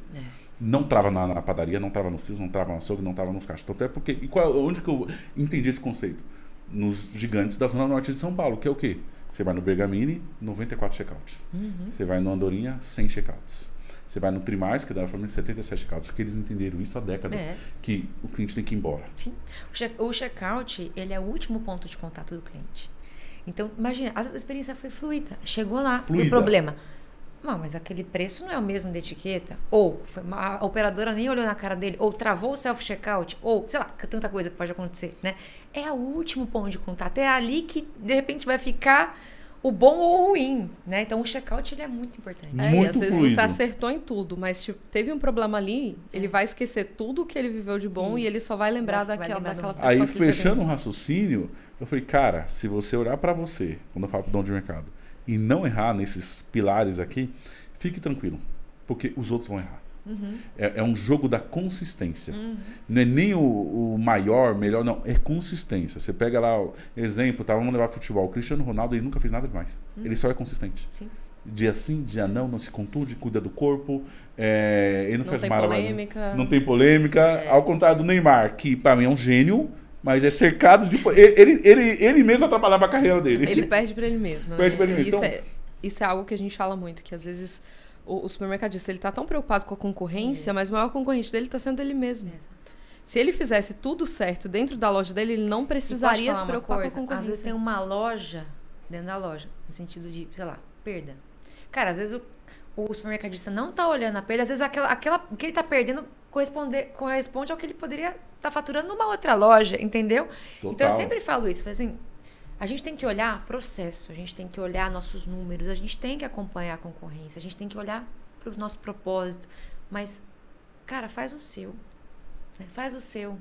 Speaker 1: Não trava na padaria, não trava nos frios, não trava no açougue, não trava nos caixas. Então, até porque... onde que eu entendi esse conceito? Nos gigantes da Zona Norte de São Paulo, que é o quê? Você vai no Bergamini, 94 checkouts. Você vai no Andorinha, 100 checkouts. Você vai no Trimais, que dá para mim 77 checkouts. Porque eles entenderam isso há décadas, que o cliente tem que ir embora.
Speaker 2: Sim. O checkout, ele é o último ponto de contato do cliente. Então, imagina, a experiência foi fluida. Chegou lá, deu problema. Não, mas aquele preço não é o mesmo da etiqueta. Ou a operadora nem olhou na cara dele. Ou travou o self-checkout. Ou, sei lá, tanta coisa que pode acontecer, né? É o último ponto de contato. É ali que, de repente, vai ficar o bom ou o ruim, né? Então, o checkout, ele é muito importante.
Speaker 1: Muito
Speaker 3: às vezes
Speaker 1: fluido.
Speaker 3: você acertou em tudo, mas tipo, teve um problema ali, ele vai esquecer tudo que ele viveu de bom e ele só vai lembrar daquela fricção.
Speaker 1: Aí, fechando um raciocínio, eu falei, cara, se você olhar para você, quando eu falo pro dono de mercado, e não errar nesses pilares aqui, fique tranquilo. porque os outros vão errar. É um jogo da consistência. Não é nem o maior, melhor, não. É consistência. Você pega lá, exemplo, vamos levar futebol. O Cristiano Ronaldo, ele nunca fez nada demais. Ele só é consistente.
Speaker 2: Sim.
Speaker 1: Dia sim, dia não se contunde, cuida do corpo. Ele não faz
Speaker 3: polêmica.
Speaker 1: Não tem polêmica. Ao contrário do Neymar, que para mim é um gênio, mas é cercado de... Ele mesmo atrapalhava a carreira dele.
Speaker 3: Ele perde para ele mesmo.
Speaker 1: Perde pra ele mesmo.
Speaker 3: Isso é algo que a gente fala muito, que às vezes o supermercadista ele tá tão preocupado com a concorrência, mas o maior concorrente dele tá sendo ele mesmo.
Speaker 2: Exato.
Speaker 3: Se ele fizesse tudo certo dentro da loja dele, ele não precisaria se preocupar com a concorrência.
Speaker 2: Às vezes tem uma loja dentro da loja, no sentido de, sei lá, perda. Cara, às vezes o supermercadista não tá olhando a perda, às vezes o que ele tá perdendo corresponde ao que ele poderia estar faturando numa outra loja, entendeu?
Speaker 1: Total.
Speaker 2: Então eu sempre falo isso, assim, a gente tem que olhar processo, a gente tem que olhar nossos números, a gente tem que acompanhar a concorrência, a gente tem que olhar para o nosso propósito, mas, cara, faz o seu, né? Faz o seu.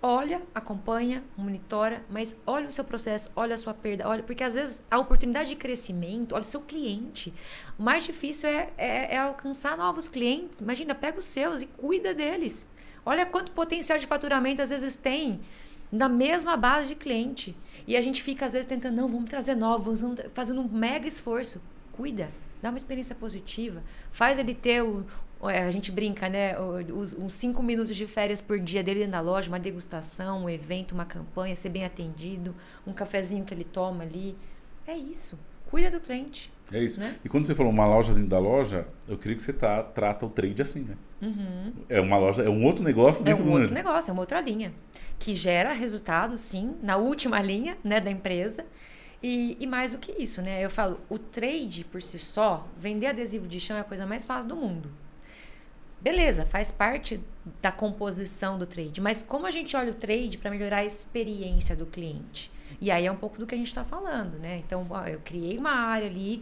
Speaker 2: Olha, acompanha, monitora, mas olha o seu processo, olha a sua perda, olha, porque às vezes a oportunidade de crescimento, olha o seu cliente. O mais difícil é alcançar novos clientes. Imagina, pega os seus e cuida deles. Olha quanto potencial de faturamento às vezes tem na mesma base de cliente. E a gente fica às vezes tentando, não, vamos trazer novos, fazendo um mega esforço. Cuida, dá uma experiência positiva, faz ele ter a gente brinca, né? Uns 5 minutos de férias por dia dele dentro da loja, uma degustação, um evento, uma campanha, ser bem atendido, um cafezinho que ele toma ali. É isso. Cuida do cliente.
Speaker 1: É isso.
Speaker 2: Né?
Speaker 1: E quando você falou uma loja dentro da loja, eu queria que você trata o trade assim, né? É uma loja, é um outro negócio dentro do
Speaker 2: É um outro negócio, é uma outra linha. Que gera resultado, sim, na última linha, né, da empresa. E mais do que isso, né? Eu falo, o trade por si só, vender adesivo de chão é a coisa mais fácil do mundo. Beleza, faz parte da composição do trade, mas como a gente olha o trade para melhorar a experiência do cliente? E aí é um pouco do que a gente está falando, né? Então, eu criei uma área ali,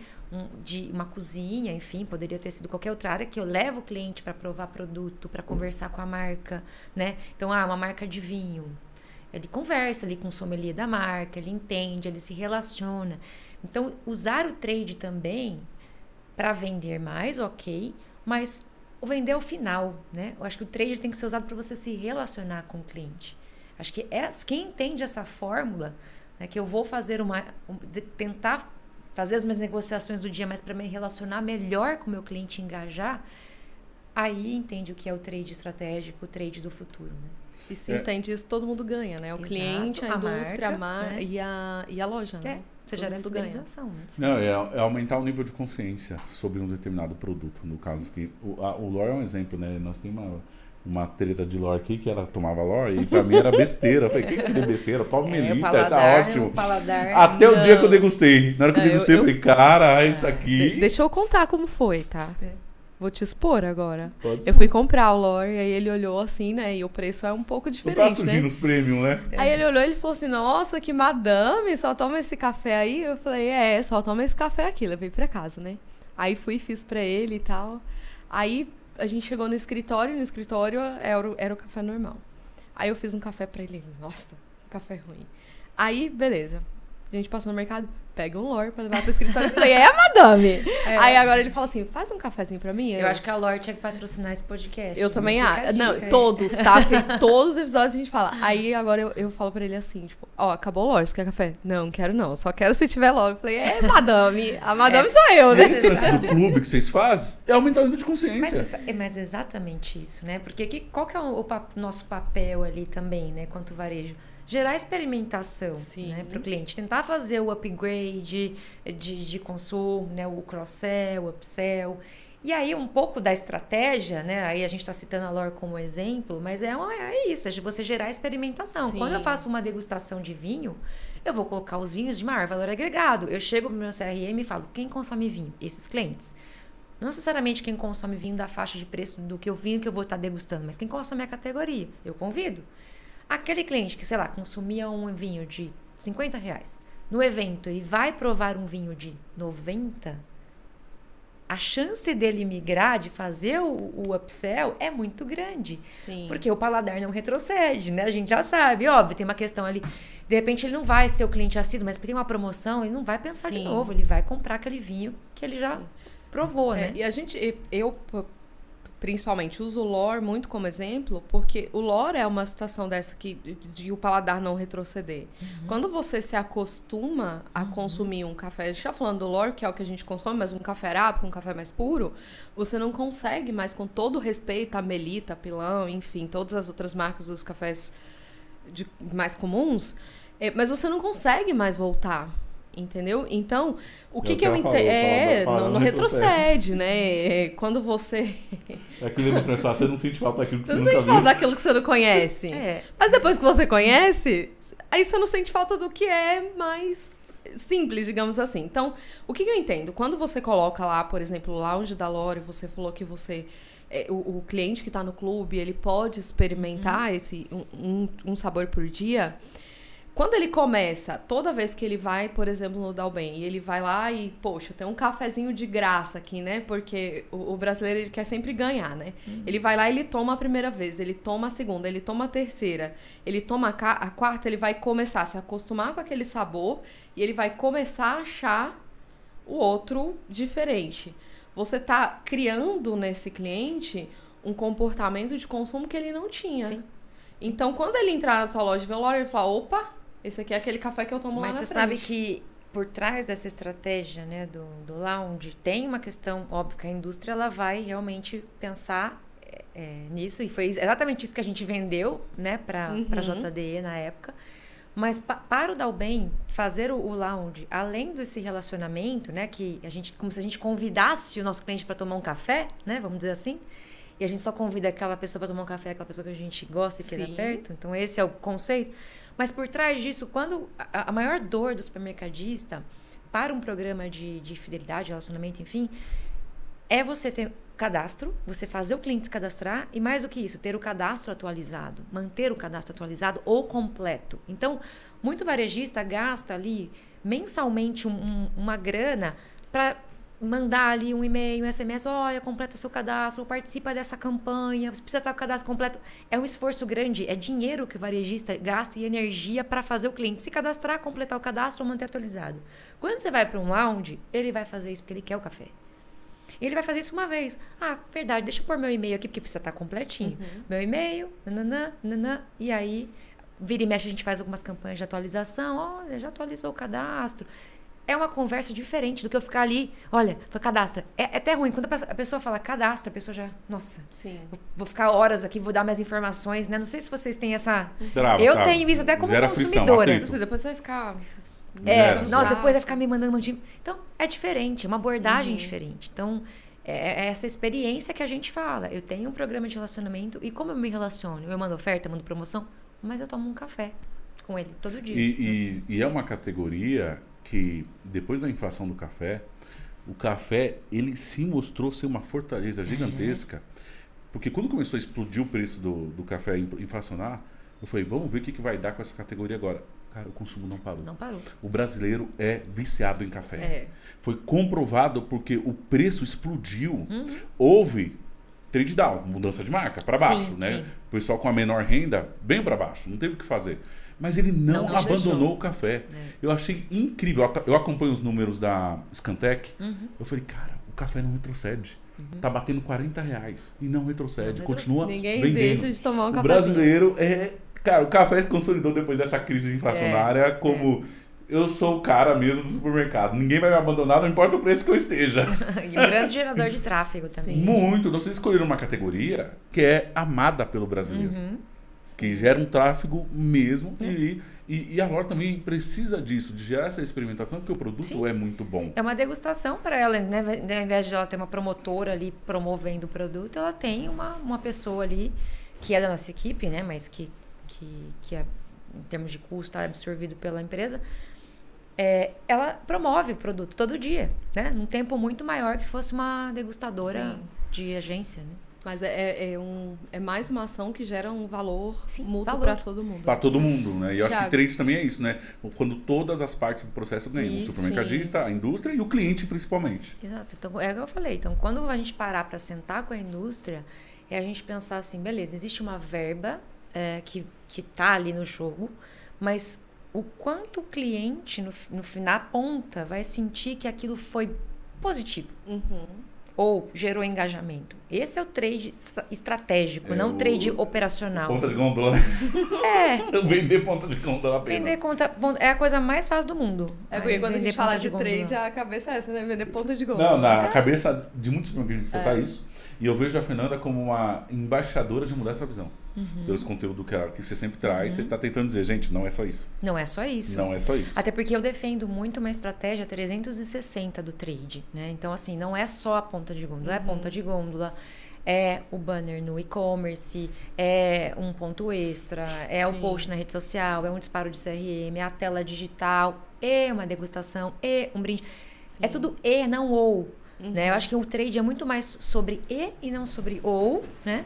Speaker 2: de uma cozinha, enfim, poderia ter sido qualquer outra área, que eu levo o cliente para provar produto, para conversar com a marca, né? Então, uma marca de vinho, ele conversa ali com o sommelier da marca, ele entende, ele se relaciona. Então, usar o trade também para vender mais, ok, mas o vender é o final, né? Eu acho que o trade tem que ser usado para você se relacionar com o cliente. Acho que quem entende essa fórmula, né, que eu vou fazer tentar fazer as minhas negociações do dia, mas para me relacionar melhor com o meu cliente, engajar, aí entende o que é o trade estratégico, o trade do futuro, né?
Speaker 3: E se entende isso, todo mundo ganha, né? O
Speaker 2: Exato,
Speaker 3: cliente, a indústria,
Speaker 2: marca, né?
Speaker 3: e a loja, né?
Speaker 2: Você gera fidelização. Né?
Speaker 1: Não, é aumentar o nível de consciência sobre um determinado produto. No caso que o Lore é um exemplo, né? Nós temos uma treta de Lore aqui que ela tomava Lore e pra mim era besteira. Eu falei, quem que é besteira? Toma Melita, tá ótimo. Até o dia que eu degustei. Na hora que eu degustei, eu falei, cara, isso aqui...
Speaker 3: Deixa eu contar como foi, tá? Vou te expor agora.
Speaker 1: Pode
Speaker 3: eu fui comprar o Lore, aí ele olhou assim, né? E o preço é um pouco diferente,
Speaker 1: não tá surgindo os prêmios, né?
Speaker 3: Aí ele olhou e falou assim, nossa, que madame, só toma esse café aí? Eu falei, só toma esse café aqui. Levei pra casa, né? Aí fui e fiz pra ele e tal. Aí a gente chegou no escritório era o café normal. Aí eu fiz um café pra ele. Nossa, que café ruim. Aí, beleza. A gente passou no mercado, pega um Lore pra levar pro escritório. Eu falei, madame! Aí agora ele fala assim, faz um cafezinho pra mim?
Speaker 2: Eu acho que a Lore tinha que patrocinar esse podcast.
Speaker 3: Eu também acho. Não, todos, tá? Porque todos os episódios a gente fala. Aí agora eu falo pra ele assim, tipo, acabou o Lore, você quer café? Não, quero não, só quero se tiver Lore. Eu falei, madame, a madame sou eu, né?
Speaker 1: Esse lance do clube que vocês fazem é aumentar o nível de consciência.
Speaker 2: Mas é exatamente isso, né? Porque qual que é o nosso papel ali também, né, quanto varejo? Gerar experimentação, né, para o cliente. Tentar fazer o upgrade de consumo, né, o cross-sell, o upsell. E aí, um pouco da estratégia, né? Aí a gente está citando a Lore como exemplo, mas é isso, é de você gerar experimentação. Sim. Quando eu faço uma degustação de vinho, eu vou colocar os vinhos de maior valor agregado. Eu chego no meu CRM e falo, quem consome vinho? Esses clientes. Não necessariamente quem consome vinho da faixa de preço do que o vinho que eu vou estar degustando, mas quem consome a categoria. Eu convido. Aquele cliente que, sei lá, consumia um vinho de R$50, no evento ele vai provar um vinho de 90, a chance dele migrar, de fazer o upsell é muito grande.
Speaker 3: Sim.
Speaker 2: Porque o paladar não retrocede, né? A gente já sabe, óbvio, tem uma questão ali. De repente ele não vai ser o cliente assíduo, mas tem uma promoção, ele não vai pensar de novo, ele vai comprar aquele vinho que ele já... provou, né?
Speaker 3: E eu principalmente uso o lore muito como exemplo, porque o lore é uma situação dessa de o paladar não retroceder. Quando você se acostuma a consumir um café, a gente tá falando do lore, que é o que a gente consome, mas um café arábico, um café mais puro, você não consegue mais, com todo respeito a Melita, Pilão, enfim, todas as outras marcas dos cafés mais comuns, mas você não consegue mais voltar. Entendeu? Então, o que eu entendo? Não retrocede, né? Quando você.
Speaker 1: É aquilo que pensar, você não sente falta daquilo que você
Speaker 3: não
Speaker 1: nunca
Speaker 3: sente
Speaker 1: viu.
Speaker 3: falta daquilo que você não conhece. Mas depois que você conhece, aí você não sente falta do que é mais simples, digamos assim. Então, o que eu entendo? Quando você coloca lá, por exemplo, o lounge da Lore, você falou que você. O cliente que está no clube, ele pode experimentar um sabor por dia. Quando ele começa, toda vez que ele vai, por exemplo, no Dalben, e ele vai lá e, poxa, tem um cafezinho de graça aqui, né? Porque o brasileiro, ele quer sempre ganhar, né? Ele vai lá e ele toma a primeira vez, ele toma a segunda, ele toma a terceira, ele toma a quarta, ele vai começar a se acostumar com aquele sabor e ele vai começar a achar o outro diferente. Você tá criando nesse cliente um comportamento de consumo que ele não tinha.
Speaker 2: Sim.
Speaker 3: Então, quando ele entrar na tua loja e ver o Lore, ele fala, opa, esse aqui é aquele café que eu tomo lá na frente.
Speaker 2: Mas você sabe que por trás dessa estratégia, né, do lounge, tem uma questão, óbvio, que a indústria ela vai realmente pensar nisso, e foi exatamente isso que a gente vendeu, né, para JDE na época. Mas para o Dalben, fazer o lounge, além desse relacionamento, né, que a gente, como se a gente convidasse o nosso cliente para tomar um café, né, vamos dizer assim, e a gente só convida aquela pessoa para tomar um café, aquela pessoa que a gente gosta e quer dar perto. Então, esse é o conceito. Mas por trás disso, quando a maior dor do supermercadista para um programa de fidelidade, relacionamento, enfim, é você ter cadastro, você fazer o cliente se cadastrar e, mais do que isso, ter o cadastro atualizado, manter o cadastro atualizado ou completo. Então, muito varejista gasta ali mensalmente uma grana para mandar ali um e-mail, um SMS, olha, completa seu cadastro, participa dessa campanha, você precisa estar com o cadastro completo. É um esforço grande, é dinheiro que o varejista gasta e energia para fazer o cliente se cadastrar, completar o cadastro ou manter atualizado. Quando você vai para um lounge, ele vai fazer isso porque ele quer o café. E ele vai fazer isso uma vez. Ah, verdade, deixa eu pôr meu e-mail aqui, porque precisa estar completinho. Meu e-mail, nananã, e aí, vira e mexe, a gente faz algumas campanhas de atualização, olha, já atualizou o cadastro. É uma conversa diferente do que eu ficar ali, olha, cadastra. É até ruim. Quando a pessoa fala cadastra, a pessoa já, nossa, vou ficar horas aqui, vou dar minhas informações, né? Não sei se vocês têm essa... Eu tenho isso até como consumidora.
Speaker 3: Depois você vai ficar...
Speaker 2: depois vai ficar me mandando um monte de... Então, é diferente, é uma abordagem diferente. Então, é essa experiência que a gente fala. Eu tenho um programa de relacionamento e como eu me relaciono? Eu mando oferta, mando promoção, mas eu tomo um café com ele todo dia.
Speaker 1: E é uma categoria que, depois da inflação do café, o café, ele se mostrou ser uma fortaleza gigantesca, porque quando começou a explodir o preço do café inflacionar, eu falei, vamos ver o que vai dar com essa categoria agora. Cara, o consumo não parou.
Speaker 2: Não parou.
Speaker 1: O brasileiro é viciado em café. Foi comprovado porque o preço explodiu. Houve trade down, mudança de marca, para baixo, né? Sim. O pessoal com a menor renda, bem para baixo, não teve o que fazer. Mas ele não abandonou o café. Eu achei incrível. Eu acompanho os números da Scantec. Eu falei, cara, o café não retrocede. Tá batendo R$40 e não retrocede. Continua
Speaker 3: Ninguém
Speaker 1: vendendo.
Speaker 3: deixa de tomar um café.
Speaker 1: O brasileiro Cara, o café se consolidou depois dessa crise inflacionária como... Eu sou o cara mesmo do supermercado. Ninguém vai me abandonar, não importa o preço que eu esteja.
Speaker 2: E um grande gerador de tráfego também.
Speaker 1: Muito. Vocês escolheram uma categoria que é amada pelo brasileiro. Que gera um tráfego mesmo. E a Lore também precisa disso, de gerar essa experimentação, porque o produto é muito bom.
Speaker 2: É uma degustação para ela, né? Ao invés de ela ter uma promotora ali promovendo o produto, ela tem uma pessoa ali que é da nossa equipe, né? Mas que é, em termos de custo, é absorvido pela empresa. Ela promove o produto todo dia, né? Num tempo muito maior que se fosse uma degustadora de agência, né?
Speaker 3: Mas é mais uma ação que gera um valor mútuo para todo mundo.
Speaker 1: Para todo mundo, né? E eu acho que trade também é isso, né? Quando todas as partes do processo ganham. O supermercadista, a indústria e o cliente, principalmente.
Speaker 2: Exato. Então, é o que eu falei. Então, quando a gente parar para sentar com a indústria, é a gente pensar assim, beleza, existe uma verba que tá ali no jogo, mas o quanto o cliente, na ponta, vai sentir que aquilo foi positivo. Ou gerou engajamento. Esse é o trade estratégico, não o trade operacional.
Speaker 1: Ponta de gôndola, né? Vender ponta de gôndola apenas.
Speaker 2: Vender é a coisa mais fácil do mundo.
Speaker 3: É porque quando a gente fala de trade, a cabeça é essa, né? Vender ponta de gôndola.
Speaker 1: Não, na cabeça de muitos supermercados tá isso. E eu vejo a Fernanda como uma embaixadora de mudar essa visão. Pelos conteúdos que você sempre traz, você está tentando dizer, gente, não é só isso.
Speaker 2: Não é só isso.
Speaker 1: Não é só isso.
Speaker 2: Até porque eu defendo muito uma estratégia 360 do trade, né? Então, assim, não é só a ponta de gôndola, é a ponta de gôndola, é o banner no e-commerce, é um ponto extra, é o post na rede social, é um disparo de CRM, é a tela digital, é uma degustação, é um brinde. É tudo e, não ou. Né? Eu acho que o trade é muito mais sobre e não sobre ou, né?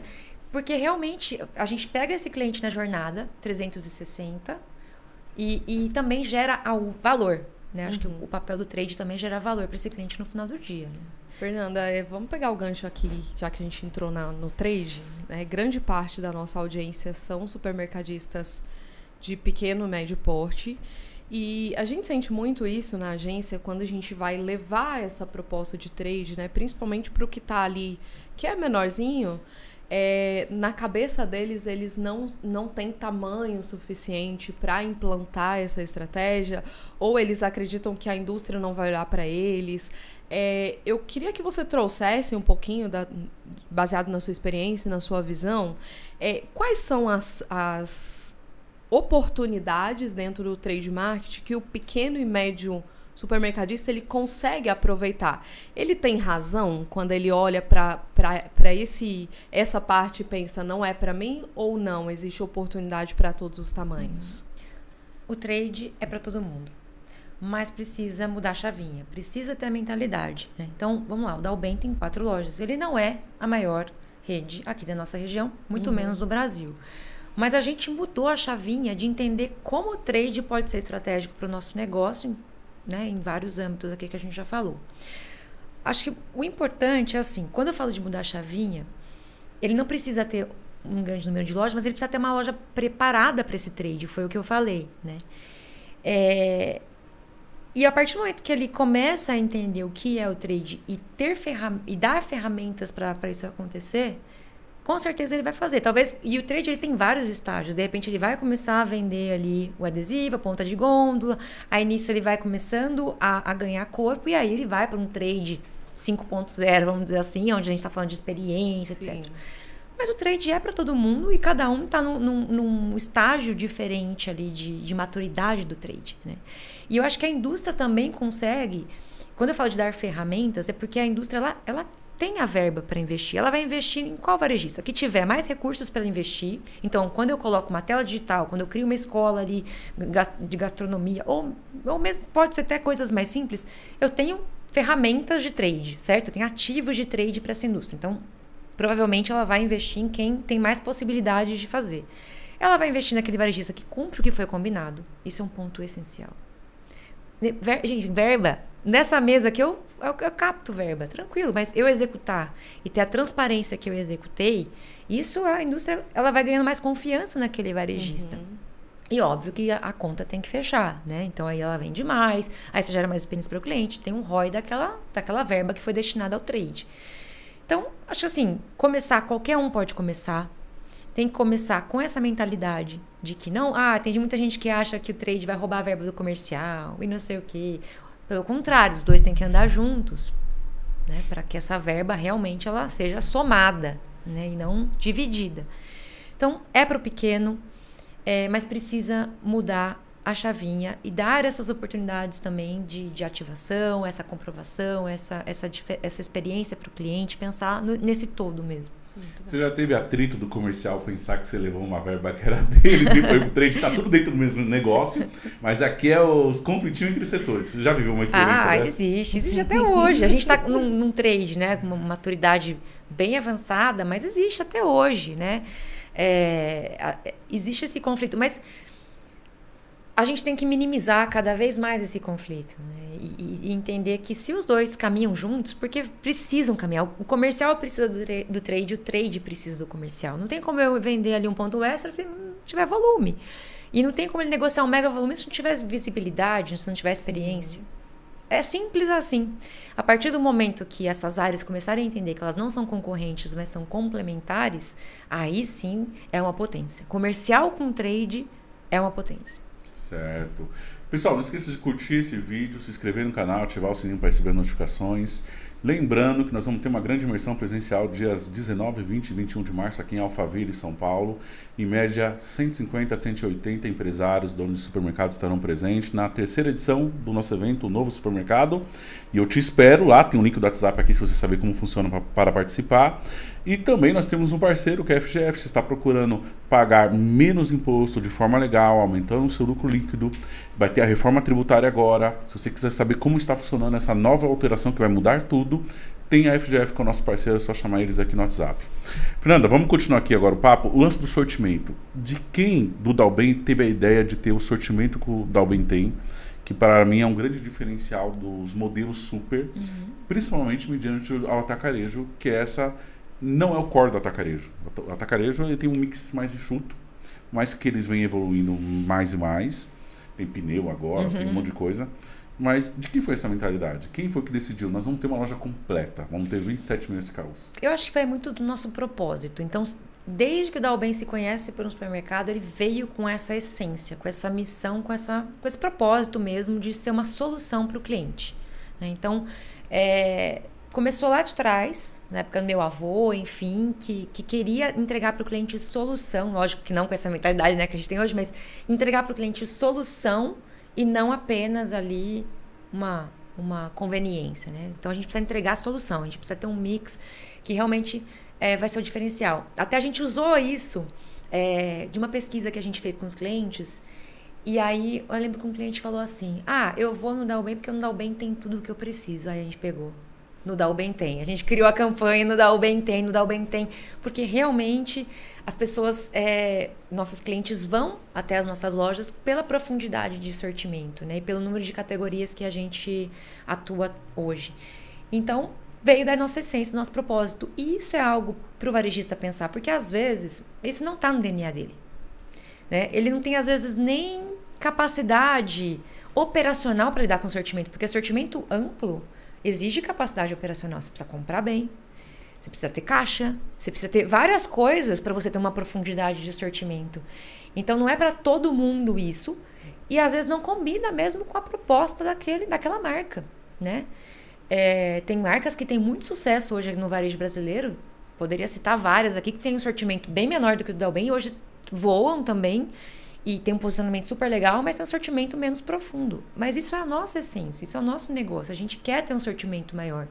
Speaker 2: Porque realmente a gente pega esse cliente na jornada 360 e também gera o valor, né? Acho que o papel do trade também gera valor para esse cliente no final do dia, né?
Speaker 3: Fernanda, vamos pegar o gancho aqui, já que a gente entrou no trade, né? Grande parte da nossa audiência são supermercadistas de pequeno e médio porte. E a gente sente muito isso na agência quando a gente vai levar essa proposta de trade, né? Principalmente para o que está ali, que é menorzinho, na cabeça deles, eles não têm tamanho suficiente para implantar essa estratégia, ou eles acreditam que a indústria não vai olhar para eles. Eu queria que você trouxesse um pouquinho, baseado na sua experiência, na sua visão, quais são as oportunidades dentro do trade marketing que o pequeno e médio supermercadista ele consegue aproveitar. Ele tem razão quando ele olha para essa parte e pensa, não é para mim, ou não, existe oportunidade para todos os tamanhos?
Speaker 2: O trade é para todo mundo, mas precisa mudar a chavinha, precisa ter a mentalidade, né? Então, vamos lá, o Dalben tem 4 lojas, ele não é a maior rede aqui da nossa região, muito menos do Brasil. Mas a gente mudou a chavinha de entender como o trade pode ser estratégico para o nosso negócio, né, em vários âmbitos aqui que a gente já falou. Acho que o importante é assim, quando eu falo de mudar a chavinha, ele não precisa ter um grande número de lojas, mas ele precisa ter uma loja preparada para esse trade, foi o que eu falei, né? E a partir do momento que ele começa a entender o que é o trade e dar ferramentas para isso acontecer, com certeza ele vai fazer. Talvez, e o trade ele tem vários estágios. De repente ele vai começar a vender ali o adesivo, a ponta de gôndola. Aí nisso ele vai começando a ganhar corpo. E aí ele vai para um trade 5.0, vamos dizer assim, onde a gente está falando de experiência, etc. Mas o trade é para todo mundo e cada um está num estágio diferente ali de maturidade do trade, né? E eu acho que a indústria também consegue... Quando eu falo de dar ferramentas, é porque a indústria ela tem a verba para investir. Ela vai investir em qual varejista? Que tiver mais recursos para investir. Então, quando eu coloco uma tela digital, quando eu crio uma escola ali de gastronomia, ou mesmo pode ser até coisas mais simples, eu tenho ferramentas de trade, certo? Eu tenho ativos de trade para essa indústria. Então, provavelmente ela vai investir em quem tem mais possibilidades de fazer. Ela vai investir naquele varejista que cumpre o que foi combinado. Isso é um ponto essencial. Gente, verba... Nessa mesa aqui eu capto verba, tranquilo, mas eu executar e ter a transparência que eu executei, isso a indústria ela vai ganhando mais confiança naquele varejista. E óbvio que a conta tem que fechar, né? Então aí ela vende mais, aí você gera mais experiência para o cliente, tem um ROI daquela verba que foi destinada ao trade. Então, acho assim, qualquer um pode começar. Tem que começar com essa mentalidade de que não, tem muita gente que acha que o trade vai roubar a verba do comercial e não sei o quê. Pelo contrário, os dois têm que andar juntos, né, para que essa verba realmente ela seja somada, né, e não dividida. Então, é para o pequeno, mas precisa mudar a chavinha e dar essas oportunidades também de ativação, essa comprovação, essa experiência para o cliente, pensar nesse todo mesmo.
Speaker 1: Você já teve atrito do comercial pensar que você levou uma verba que era deles e foi pro trade, tá tudo dentro do mesmo negócio, mas aqui é os conflitinhos entre setores. Você já viveu uma experiência dessa?
Speaker 2: Existe até hoje. A gente tá num trade, né, com uma maturidade bem avançada, mas existe até hoje, né? Existe esse conflito, mas a gente tem que minimizar cada vez mais esse conflito, né? E entender que se os dois caminham juntos, porque precisam caminhar. O comercial precisa do trade, o trade precisa do comercial. Não tem como eu vender ali um ponto extra se não tiver volume. E não tem como ele negociar um mega volume se não tiver visibilidade, se não tiver experiência. é simples assim. A partir do momento que essas áreas começarem a entender que elas não são concorrentes, mas são complementares, aí sim é uma potência. Comercial com trade é uma potência.
Speaker 1: Certo. Pessoal, não esqueça de curtir esse vídeo, se inscrever no canal, ativar o sininho para receber notificações. Lembrando que nós vamos ter uma grande imersão presencial dias 19, 20 e 21 de março aqui em Alphaville, São Paulo. Em média, 150 a 180 empresários, donos de supermercados estarão presentes na terceira edição do nosso evento, o Novo Supermercado. E eu te espero lá, tem um link do WhatsApp aqui se você saber como funciona para participar. E também nós temos um parceiro que é a FGF. Você está procurando pagar menos imposto de forma legal, aumentando o seu lucro líquido. Vai ter a reforma tributária agora. Se você quiser saber como está funcionando essa nova alteração que vai mudar tudo, tem a FGF com o nosso parceiro, é só chamar eles aqui no WhatsApp. Fernanda, vamos continuar aqui agora o papo. O lance do sortimento. De quem do Dalben teve a ideia de ter o sortimento que o Dalben tem, que para mim é um grande diferencial dos modelos super, principalmente mediante ao atacarejo, que é essa... Não é o core do atacarejo. O atacarejo ele tem um mix mais enxuto, mas que eles vêm evoluindo mais e mais. Tem pneu agora, tem um monte de coisa. Mas de quem foi essa mentalidade? Quem foi que decidiu? Nós vamos ter uma loja completa, vamos ter 27 mil SKUs.
Speaker 2: Eu acho que foi muito do nosso propósito. Então, desde que o Dalben se conhece por um supermercado, ele veio com essa essência, com essa missão, com esse propósito mesmo de ser uma solução para o cliente. Então, começou lá de trás, na época do meu avô, enfim, que queria entregar para o cliente solução, lógico que não com essa mentalidade, né, que a gente tem hoje, mas entregar para o cliente solução e não apenas ali uma conveniência, né? Então a gente precisa entregar a solução, a gente precisa ter um mix que realmente vai ser o diferencial. Até a gente usou isso de uma pesquisa que a gente fez com os clientes, e aí eu lembro que um cliente falou assim, eu vou no Dalben porque no Dalben tem tudo o que eu preciso. Aí a gente pegou. No Dalben tem. A gente criou a campanha no Dalben tem, porque realmente as pessoas, nossos clientes vão até as nossas lojas pela profundidade de sortimento, né? E pelo número de categorias que a gente atua hoje. Então, veio da nossa essência, do nosso propósito. E isso é algo para o varejista pensar, porque às vezes isso não está no DNA dele, né? Ele não tem, às vezes, nem capacidade operacional para lidar com sortimento, porque sortimento amplo exige capacidade operacional. Você precisa comprar bem, você precisa ter caixa, você precisa ter várias coisas para você ter uma profundidade de sortimento. Então não é para todo mundo isso, e às vezes não combina mesmo com a proposta daquela marca, né? Tem marcas que têm muito sucesso hoje no varejo brasileiro, poderia citar várias aqui, que tem um sortimento bem menor do que o do Dalben, e hoje voam também, e tem um posicionamento super legal, mas tem um sortimento menos profundo. Mas isso é a nossa essência, isso é o nosso negócio. A gente quer ter um sortimento maior.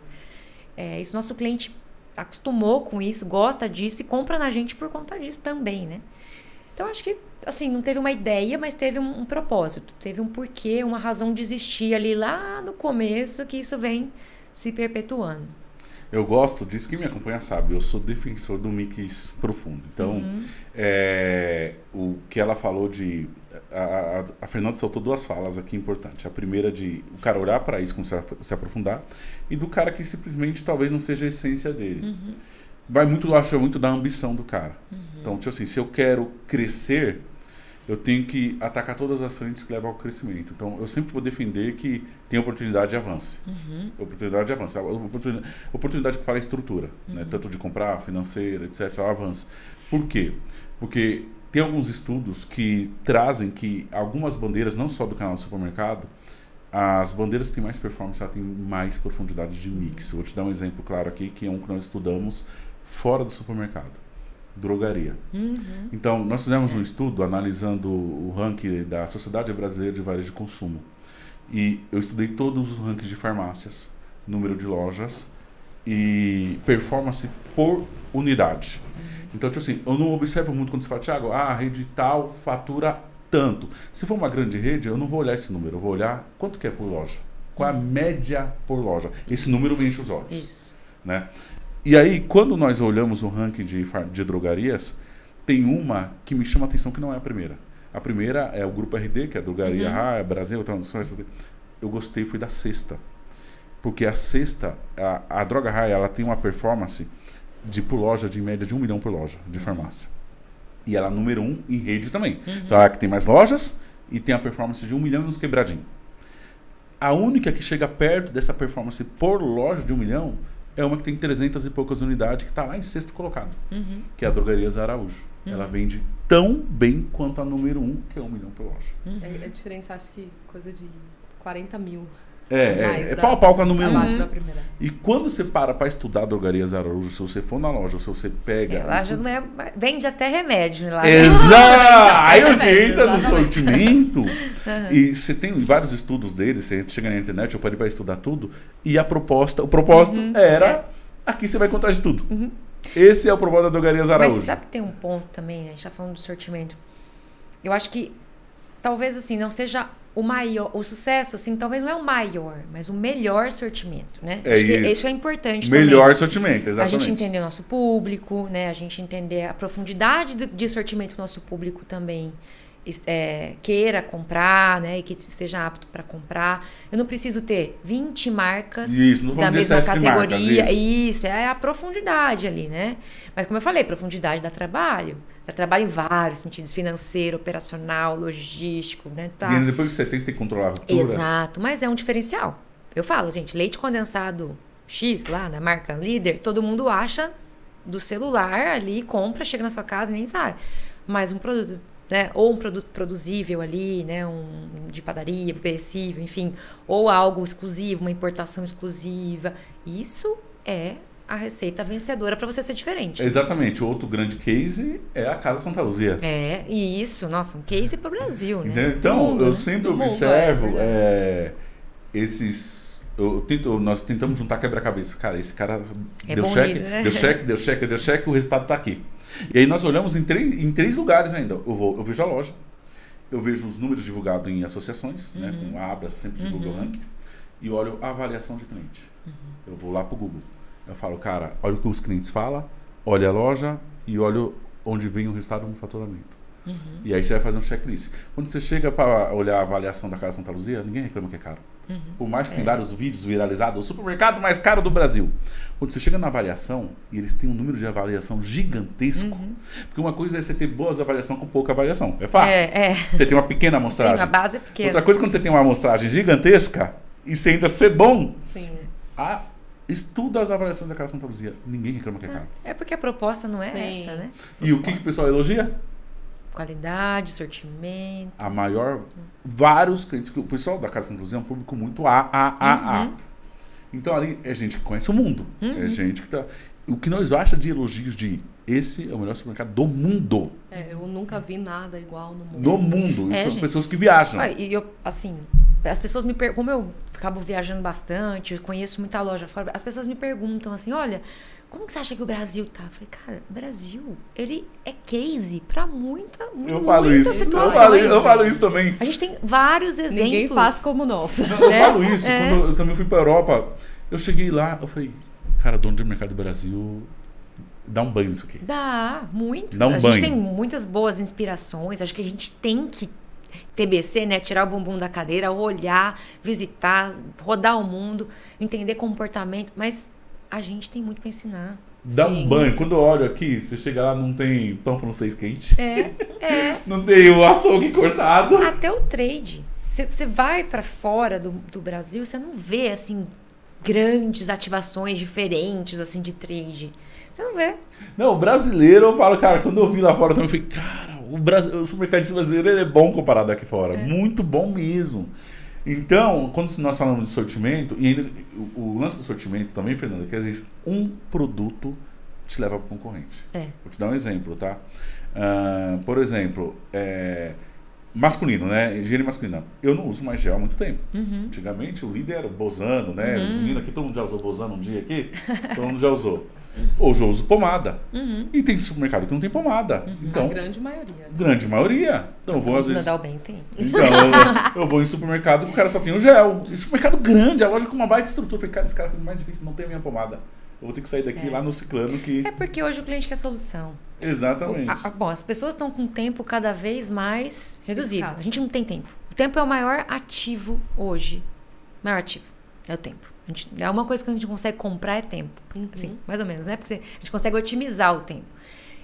Speaker 2: Isso nosso cliente acostumou com isso, gosta disso e compra na gente por conta disso também, né? Então, acho que, assim, não teve uma ideia, mas teve um propósito. Teve um porquê, uma razão de existir ali lá no começo, que isso vem se perpetuando.
Speaker 1: Eu gosto disso, quem me acompanha sabe, eu sou defensor do mix profundo. Então, o que ela falou de... A Fernanda soltou duas falas aqui importantes. A primeira de o cara olhar para isso, se aprofundar, e do cara que simplesmente talvez não seja a essência dele. Vai muito, acho muito da ambição do cara. Então, tipo assim, se eu quero crescer, eu tenho que atacar todas as frentes que levam ao crescimento. Então, eu sempre vou defender que tem oportunidade de avance. Oportunidade de avance. Oportunidade que fala estrutura, né? Tanto de comprar, financeira, etc. Avance. Por quê? Porque tem alguns estudos que trazem que algumas bandeiras, não só do canal do supermercado, as bandeiras que têm mais performance, elas têm mais profundidade de mix. Eu vou te dar um exemplo claro aqui, que é um que nós estudamos fora do supermercado. Drogaria. Então, nós fizemos um estudo analisando o ranking da Sociedade Brasileira de Varejo de Consumo. E eu estudei todos os rankings de farmácias, número de lojas e performance por unidade. Então, tipo assim, eu não observo muito quando se fala, Thiago, a rede tal fatura tanto. Se for uma grande rede, eu não vou olhar esse número, eu vou olhar quanto que é por loja. Qual é a média por loja. Esse número me enche os olhos.
Speaker 2: Isso.
Speaker 1: Né? E aí, quando nós olhamos o ranking de drogarias, tem uma que me chama a atenção que não é a primeira. A primeira é o Grupo RD, que é a Drogaria Raia, Brasil, então, eu gostei, foi da sexta. Porque a sexta, a Droga Raia, ela tem uma performance por loja, de média de 1 milhão por loja de farmácia. E ela é número 1 em rede também. Então, ela que tem mais lojas e tem a performance de 1 milhão e uns quebradinhos. A única que chega perto dessa performance por loja de 1 milhão é uma que tem 300 e poucas unidades, que está lá em sexto colocado, que é a Drogarias Araújo. Ela vende tão bem quanto a número 1, que é 1 milhão por loja.
Speaker 3: É a diferença, acho que coisa de 40 mil.
Speaker 1: É pau a pau com a número 1.
Speaker 3: Abaixo da primeira.
Speaker 1: E quando você para estudar Drogarias Araújo, se você for na loja, ou se você pega...
Speaker 2: Lá já não é, vende até remédio. Lá
Speaker 1: Exato! Aí onde entra no sortimento. E você tem vários estudos deles, você chega na internet, eu pode ir para estudar tudo, e o propósito era, aqui você vai encontrar de tudo. Esse é o propósito da Drogarias Araújo.
Speaker 2: Mas sabe que tem um ponto também, né? A gente tá falando do sortimento. Eu acho que talvez assim, não seja o maior, o sucesso, assim, talvez não é o maior, mas o melhor sortimento, né? Acho que isso é importante
Speaker 1: melhor
Speaker 2: também.
Speaker 1: Sortimento, exatamente.
Speaker 2: A gente entender o nosso público, né? A gente entender a profundidade de sortimento que o nosso público também queira comprar, né? E que esteja apto para comprar. Eu não preciso ter 20 marcas da mesma categoria. Isso, é a profundidade ali, né? Mas como eu falei, profundidade dá trabalho. Dá trabalho em vários sentidos, financeiro, operacional, logístico, né? Tá.
Speaker 1: E depois que você tem que controlar a ruptura.
Speaker 2: Exato, mas é um diferencial. Eu falo, gente, leite condensado X lá, da marca Líder, todo mundo acha do celular ali, compra, chega na sua casa e nem sabe. Mas um produto, né? Ou um produto produzível ali, né? De padaria, perecível, enfim. Ou algo exclusivo, uma importação exclusiva. Isso é a receita vencedora para você ser diferente.
Speaker 1: Exatamente. O outro grande case é a Casa Santa Luzia.
Speaker 2: E isso. Nossa, um case para o Brasil, né?
Speaker 1: Então,
Speaker 2: mundo,
Speaker 1: eu sempre observo esses... nós tentamos juntar quebra-cabeça. Cara, esse cara deu cheque, né? deu cheque, o resultado tá aqui. E aí nós olhamos em três lugares ainda. Eu vejo a loja, eu vejo os números divulgados em associações, né, com a aba sempre de Google Rank, e olho a avaliação de cliente. Eu vou lá pro Google. Eu falo, cara, olha o que os clientes falam, olha a loja e olha onde vem o resultado no faturamento. E aí você vai fazer um checklist. Quando você chega para olhar a avaliação da Casa Santa Luzia, ninguém reclama que é caro. Por mais que tem vários vídeos viralizados, o supermercado mais caro do Brasil. Quando você chega na avaliação, e eles têm um número de avaliação gigantesco, porque uma coisa é você ter boas avaliações com pouca avaliação. É fácil. Você tem uma pequena amostragem.
Speaker 2: Sim, a base é pequena.
Speaker 1: Outra coisa é quando você tem uma amostragem gigantesca e você ainda ser bom.
Speaker 3: Sim.
Speaker 1: Estuda as avaliações da Casa Santa Luzia. Ninguém reclama que é caro.
Speaker 2: É porque a proposta não é essa, né?
Speaker 1: E o que o pessoal elogia?
Speaker 2: Qualidade, sortimento.
Speaker 1: A maior... Vários clientes... que o pessoal da Casa Santa Luzia é um público muito A. Então ali é gente que conhece o mundo. É gente que tá... O que nós achamos de elogios de... Esse é o melhor supermercado do mundo.
Speaker 3: Eu nunca vi nada igual no mundo.
Speaker 1: No mundo. E são pessoas que viajam.
Speaker 2: E eu, assim... As pessoas me perguntam... Como eu acabo viajando bastante, eu conheço muita loja fora, as pessoas me perguntam assim, olha... Como que você acha que o Brasil tá? Eu falei, cara, o Brasil, ele é case pra muitas situações.
Speaker 1: Eu falo isso também.
Speaker 2: A gente tem vários exemplos.
Speaker 3: Ninguém faz como nós.
Speaker 1: Eu falo isso. Quando eu também fui pra Europa, eu cheguei lá, eu falei, cara, dono de mercado do Brasil, dá um banho nisso aqui.
Speaker 2: Dá, muito.
Speaker 1: Dá um banho.
Speaker 2: A gente tem muitas boas inspirações, acho que a gente tem que TBC, né? Tirar o bumbum da cadeira, olhar, visitar, rodar o mundo, entender comportamento, mas... A gente tem muito para ensinar.
Speaker 1: Dá um banho. Quando eu olho aqui, você chega lá, não tem pão para não ser quente. Não tem o açougue cortado.
Speaker 2: Até o trade. Você vai para fora do Brasil, você não vê, assim, grandes ativações diferentes, assim, de trade. Você não vê. Não,
Speaker 1: o brasileiro, eu falo, cara, quando eu vi lá fora, eu falei, cara, o supermercado brasileiro ele é bom comparado aqui fora. Muito bom mesmo. Então, quando nós falamos de sortimento, e ainda o lance do sortimento também, Fernanda, que às vezes um produto te leva para o concorrente. Vou te dar um exemplo, tá? Por exemplo, masculino, né? Higiene masculina. Eu não uso mais gel há muito tempo. Antigamente o líder era o Bozano, né? Os meninos aqui, todo mundo já usou Bozano um dia aqui? Todo mundo já usou. Hoje eu uso pomada. E tem supermercado que não tem pomada. Então,
Speaker 3: a grande maioria.
Speaker 1: Grande maioria. Então eu vou às vezes...
Speaker 2: Não dá o bem, tem.
Speaker 1: Então eu vou em supermercado que o cara só tem o gel. E supermercado grande, a loja com uma baita estrutura. Eu falei, cara, esse cara fez mais difícil, não tem a minha pomada. Eu vou ter que sair daqui lá no Ciclano que...
Speaker 2: É porque hoje o cliente quer solução.
Speaker 1: Exatamente.
Speaker 2: Bom, as pessoas estão com o tempo cada vez mais reduzido. A gente não tem tempo. O tempo é o maior ativo hoje. O maior ativo é o tempo. É uma coisa que a gente consegue comprar é tempo. Assim, mais ou menos, né? Porque a gente consegue otimizar o tempo.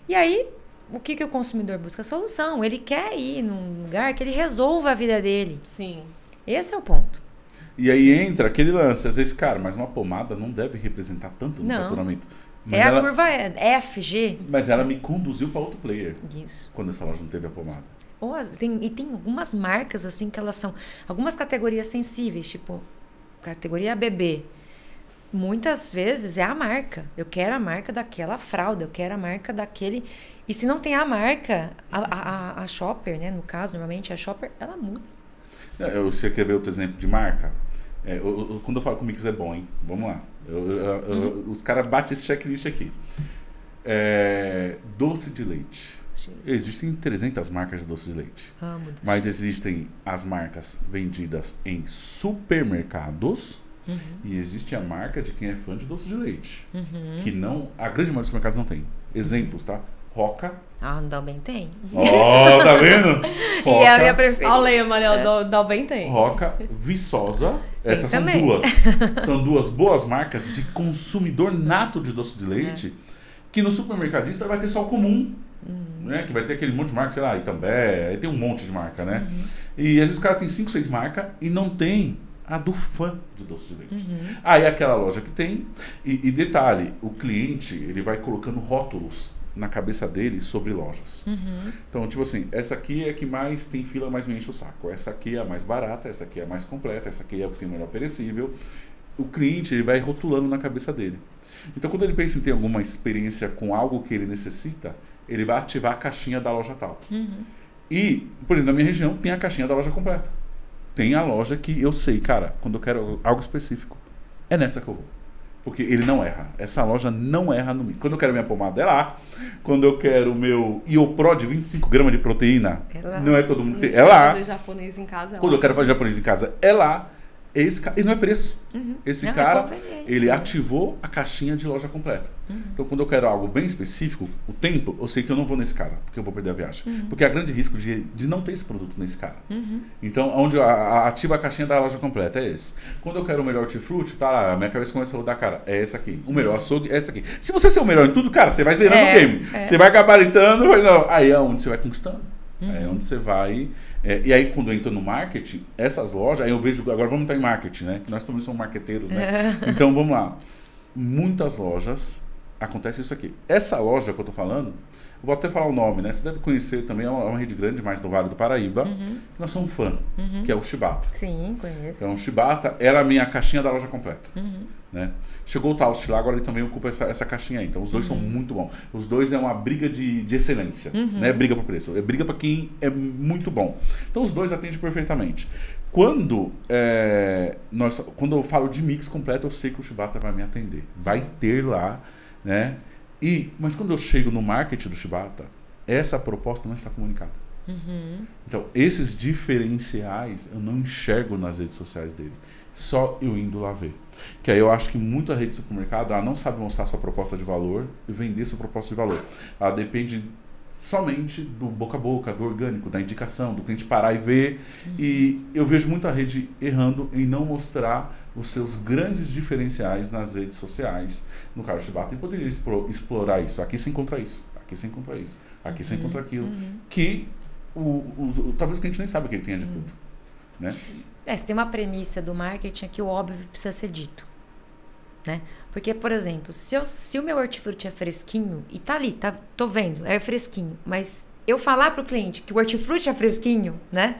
Speaker 2: E aí, o que o consumidor busca? Solução. Ele quer ir num lugar que ele resolva a vida dele.
Speaker 3: Sim.
Speaker 2: Esse é o ponto.
Speaker 1: E aí entra aquele lance, às vezes, cara, mas uma pomada não deve representar tanto no faturamento. Mas
Speaker 2: a curva F, G.
Speaker 1: Mas ela me conduziu para outro player.
Speaker 2: Isso.
Speaker 1: Quando essa loja não teve a pomada.
Speaker 2: E tem algumas marcas, assim, que elas são... Algumas categorias sensíveis, tipo, categoria bebê. Muitas vezes é a marca. Eu quero a marca daquela fralda, eu quero a marca daquele... E se não tem a marca, a shopper, né? No caso, normalmente a shopper, ela muda.
Speaker 1: Você quer ver outro exemplo de marca? Quando eu falo que o mix é bom, hein? Vamos lá. Os caras batem esse checklist aqui. Doce de leite. Sim. Existem 300 marcas de doce de leite. Mas existem as marcas vendidas em supermercados e existe a marca de quem é fã de doce de leite. Que não, a grande maioria dos mercados não tem. Exemplos, tá? Roca.
Speaker 2: Ah, no Dalben tem.
Speaker 1: Ó, tá vendo? Roca,
Speaker 2: e a minha preferida.
Speaker 3: Olha, Manuel, Dalben tem.
Speaker 1: Roca, Viçosa. Essas são
Speaker 2: também.
Speaker 1: duas. São duas boas marcas de consumidor nato de doce de leite que no supermercadista vai ter só o comum. Né? Que vai ter aquele monte de marca, sei lá, Itambé, aí tem um monte de marca, né? E às vezes o cara tem 5, 6 marcas e não tem a do fã de doce de leite. Aí aquela loja que tem, e detalhe, o cliente ele vai colocando rótulos na cabeça dele sobre lojas. Então, tipo assim, essa aqui é a que mais tem fila, mais me enche o saco. Essa aqui é a mais barata, essa aqui é a mais completa, essa aqui é a que tem o melhor perecível. O cliente ele vai rotulando na cabeça dele. Então, quando ele pensa em ter alguma experiência com algo que ele necessita, ele vai ativar a caixinha da loja tal. E, por exemplo, na minha região tem a caixinha da loja completa. Tem a loja que eu sei, cara, quando eu quero algo específico, é nessa que eu vou. Porque ele não erra. Essa loja não erra no mix. Quando eu quero minha pomada, é lá. Quando eu quero o meu IoPro de 25 gramas de proteína, não é todo mundo que tem. É lá.
Speaker 3: Fazer japonês em casa,
Speaker 1: Quando eu quero fazer japonês em casa, é lá. E não é preço. Esse
Speaker 2: Não,
Speaker 1: cara,
Speaker 2: é
Speaker 1: ele ativou a caixinha de loja completa. Então, quando eu quero algo bem específico, o tempo, eu sei que eu não vou nesse cara, porque eu vou perder a viagem. Porque há grande risco de não ter esse produto nesse cara. Então, onde eu ativo a caixinha da loja completa é esse. Quando eu quero o melhor hortifruti, tá lá, a minha cabeça começa a rodar, cara, é essa aqui. O melhor açougue é essa aqui. Se você ser o melhor em tudo, cara, você vai zerando o game. Você vai gabaritando, aí é onde você vai conquistando. É onde você vai... e aí, quando eu entro no marketing, essas lojas... Aí eu vejo... Agora vamos estar em marketing, né? Que nós também somos marqueteiros, né? Então, vamos lá. Muitas lojas... Acontece isso aqui. Essa loja que eu tô falando... Eu vou até falar o nome, né? Você deve conhecer também. É uma rede grande, mais do Vale do Paraíba. Que nós somos fã. Que é o Shibata.
Speaker 2: Sim, conheço.
Speaker 1: Então, o Shibata era a minha caixinha da loja completa. Né? Chegou o Taust lá, agora ele também ocupa essa caixinha aí. Então, os dois são muito bons. Os dois é uma briga de excelência. Não é briga por preço. É briga para quem é muito bom. Então, os dois atendem perfeitamente. Quando eu falo de mix completo, eu sei que o Shibata vai me atender. Vai ter lá, né? Mas quando eu chego no marketing do Shibata, essa proposta não está comunicada. Então, esses diferenciais eu não enxergo nas redes sociais dele. Só eu indo lá ver. Que aí eu acho que muita rede de supermercado não sabe mostrar sua proposta de valor e vender sua proposta de valor. Ela depende somente do boca a boca, do orgânico, da indicação, do cliente parar e ver. E eu vejo muita rede errando em não mostrar os seus grandes diferenciais nas redes sociais. No caso do Shibata, ele poderia explorar isso. Aqui você encontra isso, aqui você encontra isso, aqui você encontra aquilo. Que talvez o cliente nem sabe que ele tenha de tudo. Né?
Speaker 2: Se tem uma premissa do marketing é que o óbvio precisa ser dito. Né? Porque, por exemplo, se o meu hortifruti é fresquinho e tá ali, tô vendo, é fresquinho, mas eu falar pro cliente que o hortifruti é fresquinho, né?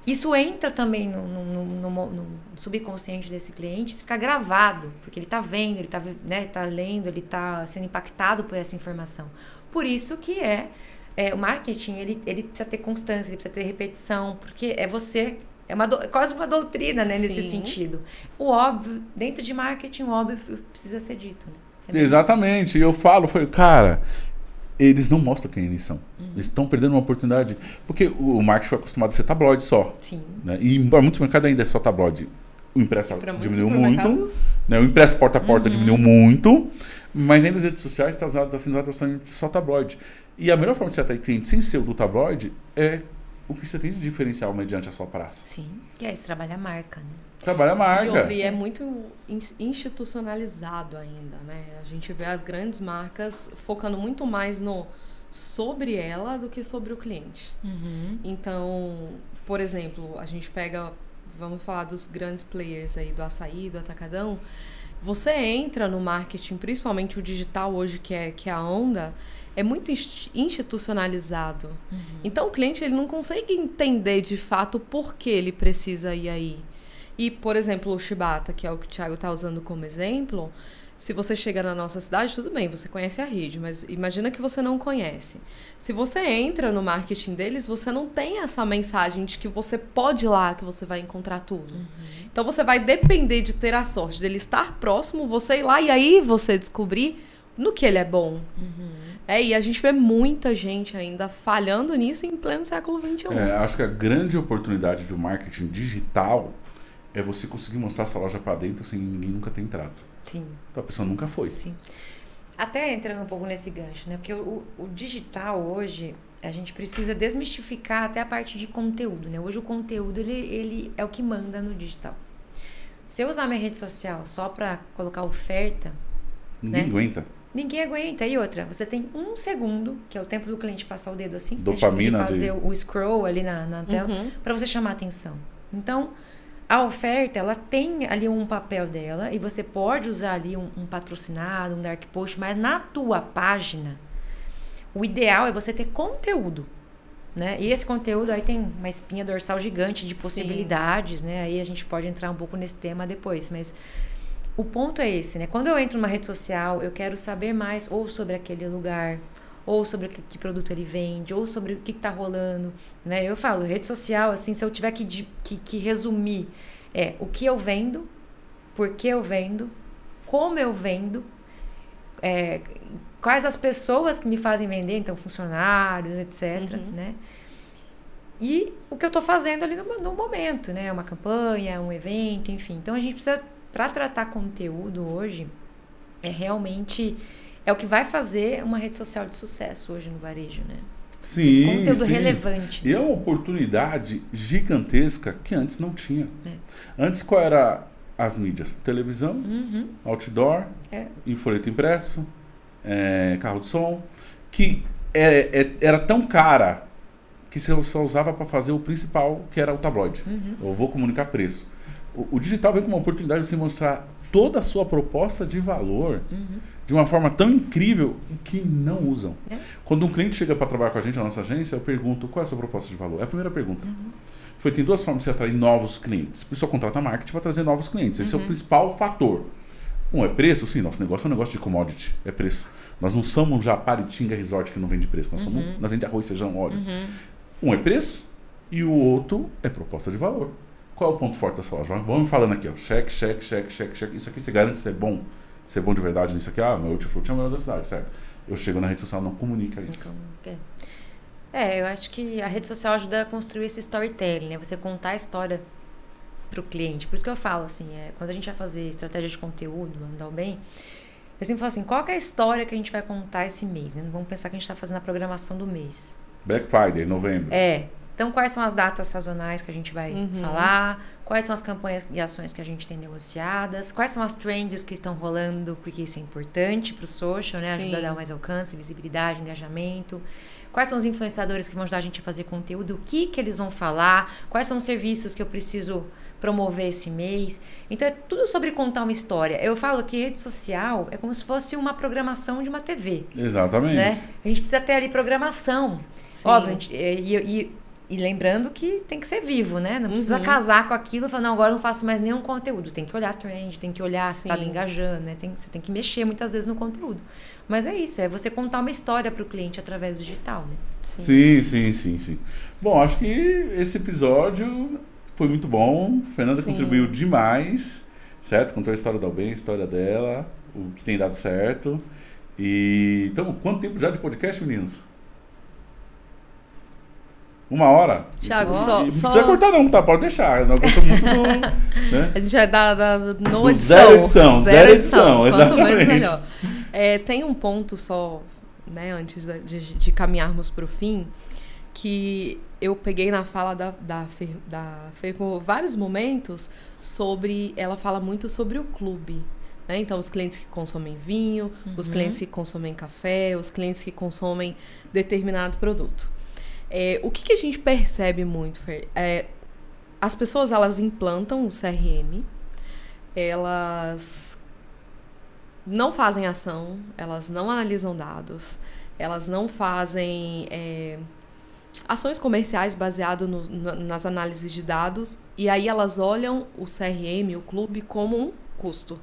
Speaker 2: Isso entra também no subconsciente desse cliente, isso fica gravado, porque ele tá vendo, ele tá, né, tá lendo, ele tá sendo impactado por essa informação. Por isso que o marketing, ele precisa ter constância, ele precisa ter repetição, porque é quase uma doutrina, né, nesse sentido. O óbvio, dentro de marketing, o óbvio precisa ser dito. Né?
Speaker 1: Exatamente. E eu falo, cara, eles não mostram quem eles são. Eles estão perdendo uma oportunidade. Porque o marketing foi acostumado a ser tabloide só.
Speaker 2: Sim.
Speaker 1: Né? E para muitos mercados ainda é só tabloide. O impresso diminuiu muito. Né? O impresso porta a porta diminuiu muito. Mas ainda as redes sociais estão sendo usadas só tabloide. E a melhor forma de você atrair cliente sem ser o do tabloide é o que você tem de diferencial mediante a sua praça.
Speaker 2: Sim, que é isso, trabalha a marca, né?
Speaker 1: Trabalha a marca.
Speaker 3: E é muito institucionalizado ainda, né? A gente vê as grandes marcas focando muito mais sobre ela do que sobre o cliente. Então, por exemplo, a gente pega vamos falar dos grandes players aí, do Açaí, do Atacadão, você entra no marketing, principalmente o digital hoje, que é a onda, é muito institucionalizado. Então, o cliente ele não consegue entender, de fato, por que ele precisa ir aí. E, por exemplo, o Shibata, que é o que o Thiago está usando como exemplo, se você chega na nossa cidade, tudo bem, você conhece a rede, mas imagina que você não conhece. Se você entra no marketing deles, você não tem essa mensagem de que você pode ir lá, que você vai encontrar tudo. Então, você vai depender de ter a sorte dele estar próximo, você ir lá e aí você descobrir no que ele é bom. E a gente vê muita gente ainda falhando nisso em pleno século XXI.
Speaker 1: Acho que a grande oportunidade do marketing digital é você conseguir mostrar essa loja para dentro sem ninguém nunca ter entrado.
Speaker 2: Sim.
Speaker 1: Então a pessoa nunca foi.
Speaker 2: Sim. Até entrando um pouco nesse gancho, né? Porque o digital hoje, a gente precisa desmistificar até a parte de conteúdo, né? Hoje o conteúdo, ele é o que manda no digital. Se eu usar minha rede social só para colocar oferta...
Speaker 1: Ninguém aguenta.
Speaker 2: Ninguém aguenta. E outra, você tem 1 segundo, que é o tempo do cliente passar o dedo assim,
Speaker 1: dopamina
Speaker 2: de fazer o scroll ali na tela, para você chamar a atenção. Então, a oferta, ela tem ali um papel dela e você pode usar ali um patrocinado, um dark post, mas na tua página, o ideal é você ter conteúdo, né? E esse conteúdo aí tem uma espinha dorsal gigante de possibilidades, né? Aí a gente pode entrar um pouco nesse tema depois, mas o ponto é esse, né? Quando eu entro numa rede social, eu quero saber mais ou sobre aquele lugar, ou sobre que produto ele vende, ou sobre o que tá rolando, né? Eu falo, rede social, assim, se eu tiver que resumir, o que eu vendo, por que eu vendo, como eu vendo, quais as pessoas que me fazem vender, então funcionários, etc, né? E o que eu tô fazendo ali no momento, né? Uma campanha, um evento, enfim. Então a gente precisa, para tratar conteúdo hoje, realmente... É o que vai fazer uma rede social de sucesso hoje no varejo, né?
Speaker 1: Sim,
Speaker 2: conteúdo relevante.
Speaker 1: E é uma oportunidade gigantesca que antes não tinha. Antes, qual era as mídias? Televisão, outdoor, folheto impresso, carro de som, que era tão cara que você só usava para fazer o principal, que era o tabloide. Eu vou comunicar preço. O digital vem com uma oportunidade de você mostrar toda a sua proposta de valor de uma forma tão incrível que não usam. Quando um cliente chega para trabalhar com a gente na nossa agência, eu pergunto qual é a sua proposta de valor. É a primeira pergunta. Tem 2 formas de você atrair novos clientes. Por isso eu contrato a marketing para trazer novos clientes. Esse é o principal fator. Um é preço, sim, nosso negócio é um negócio de commodity, é preço. Nós não somos um Japaritinga Resort que não vende preço, nós vendemos arroz, feijão, óleo. Um é preço e o outro é proposta de valor. Qual é o ponto forte dessa loja? Vamos falando aqui, ó. Cheque. Isso aqui você garante ser bom de verdade nisso aqui? Meu hortifruti é o melhor da cidade, certo? Eu chego na rede social, não comunica isso.
Speaker 2: Eu acho que a rede social ajuda a construir esse storytelling, né? Você contar a história pro cliente. Por isso que eu falo, assim, quando a gente vai fazer estratégia de conteúdo, andar bem, eu sempre falo assim, qual que é a história que a gente vai contar esse mês, né? Não vamos pensar que a gente tá fazendo a programação do mês.
Speaker 1: Black Friday, novembro.
Speaker 2: Então, quais são as datas sazonais que a gente vai falar? Quais são as campanhas e ações que a gente tem negociadas? Quais são as trends que estão rolando? Porque isso é importante para o social, né? Ajuda a dar mais alcance, visibilidade, engajamento. Quais são os influenciadores que vão ajudar a gente a fazer conteúdo? O que eles vão falar? Quais são os serviços que eu preciso promover esse mês? Então, é tudo sobre contar uma história. Eu falo que rede social é como se fosse uma programação de uma TV.
Speaker 1: Exatamente.
Speaker 2: Né? A gente precisa ter ali programação. Sim. Óbvio, e lembrando que tem que ser vivo, né? Não precisa casar com aquilo e falar, não, agora eu não faço mais nenhum conteúdo. Tem que olhar trend, tem que olhar se está engajando, né? Você tem que mexer muitas vezes no conteúdo. Mas é isso, é você contar uma história para o cliente através do digital, né?
Speaker 1: Sim. Bom, acho que esse episódio foi muito bom. Fernanda contribuiu demais, certo? Contou a história da Albem, a história dela, o que tem dado certo. Então, quanto tempo já de podcast, meninos? 1 hora?
Speaker 3: Thiago,
Speaker 1: não precisa cortar não, tá? Pode deixar. Nós gostamos muito do... Né?
Speaker 3: A gente vai dar no
Speaker 1: edição. Zero edição, exatamente.
Speaker 3: Quanto menos melhor. Tem um ponto só, né, antes de caminharmos para o fim, que eu peguei na fala da Fer por vários momentos sobre... Ela fala muito sobre o clube. Né? Então, os clientes que consomem vinho, os clientes que consomem café, os clientes que consomem determinado produto. O que a gente percebe muito, Fer? as pessoas, elas implantam o CRM, elas não fazem ação, elas não analisam dados, elas não fazem ações comerciais baseadas nas análises de dados, e aí elas olham o CRM, o clube, como um custo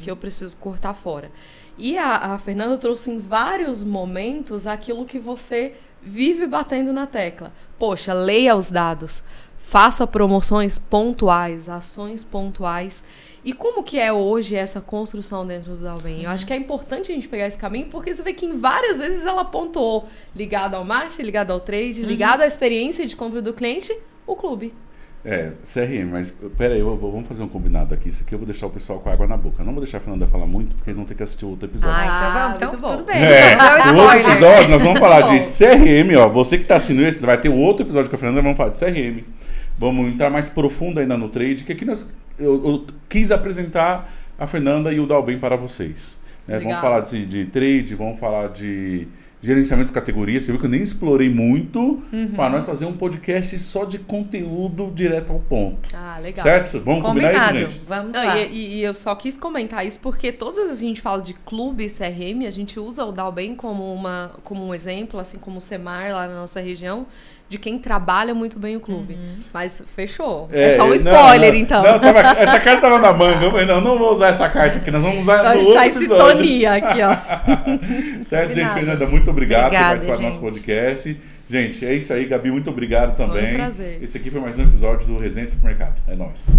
Speaker 3: que eu preciso cortar fora. E a Fernanda trouxe em vários momentos aquilo que você vive batendo na tecla. Poxa, leia os dados, faça promoções pontuais, ações pontuais. E como que é hoje essa construção dentro do Dalben? Eu acho que é importante a gente pegar esse caminho, porque você vê que em várias vezes ela pontuou ligado ao marketing, ligado ao trade, ligado à experiência de compra do cliente, o clube.
Speaker 1: CRM, mas peraí, vamos fazer um combinado aqui. Isso aqui eu vou deixar o pessoal com água na boca. Eu não vou deixar a Fernanda falar muito, porque eles vão ter que assistir outro episódio.
Speaker 2: Então
Speaker 3: muito bom.
Speaker 2: Tudo bem.
Speaker 1: No outro episódio nós vamos falar de CRM, ó. Você que está assistindo esse, vai ter um outro episódio com a Fernanda, vamos falar de CRM. Vamos entrar mais profundo ainda no trade, que aqui eu quis apresentar a Fernanda e o Dalben para vocês. Né? Vamos falar de trade, vamos falar de gerenciamento de categoria. Você viu que eu nem explorei muito para nós fazer um podcast só de conteúdo direto ao ponto.
Speaker 3: Legal.
Speaker 1: Certo? Vamos combinar isso, gente?
Speaker 2: Vamos lá.
Speaker 3: E eu só quis comentar isso porque todas as vezes que a gente fala de clube e CRM, a gente usa o Dalben como um exemplo, assim como o Semar lá na nossa região, de quem trabalha muito bem o clube. Mas fechou. É só um spoiler, então.
Speaker 1: Não, essa carta estava na manga. Eu falei, não vou usar essa carta aqui, nós vamos usar no outro episódio.
Speaker 3: Então a gente tá em sintonia aqui, ó.
Speaker 1: Certo, gente? Fernanda, muito obrigado por participar do nosso podcast. Gente, é isso aí. Gabi, muito obrigado também.
Speaker 3: Foi um prazer.
Speaker 1: Esse aqui foi mais um episódio do Resenha de Supermercado. É nóis.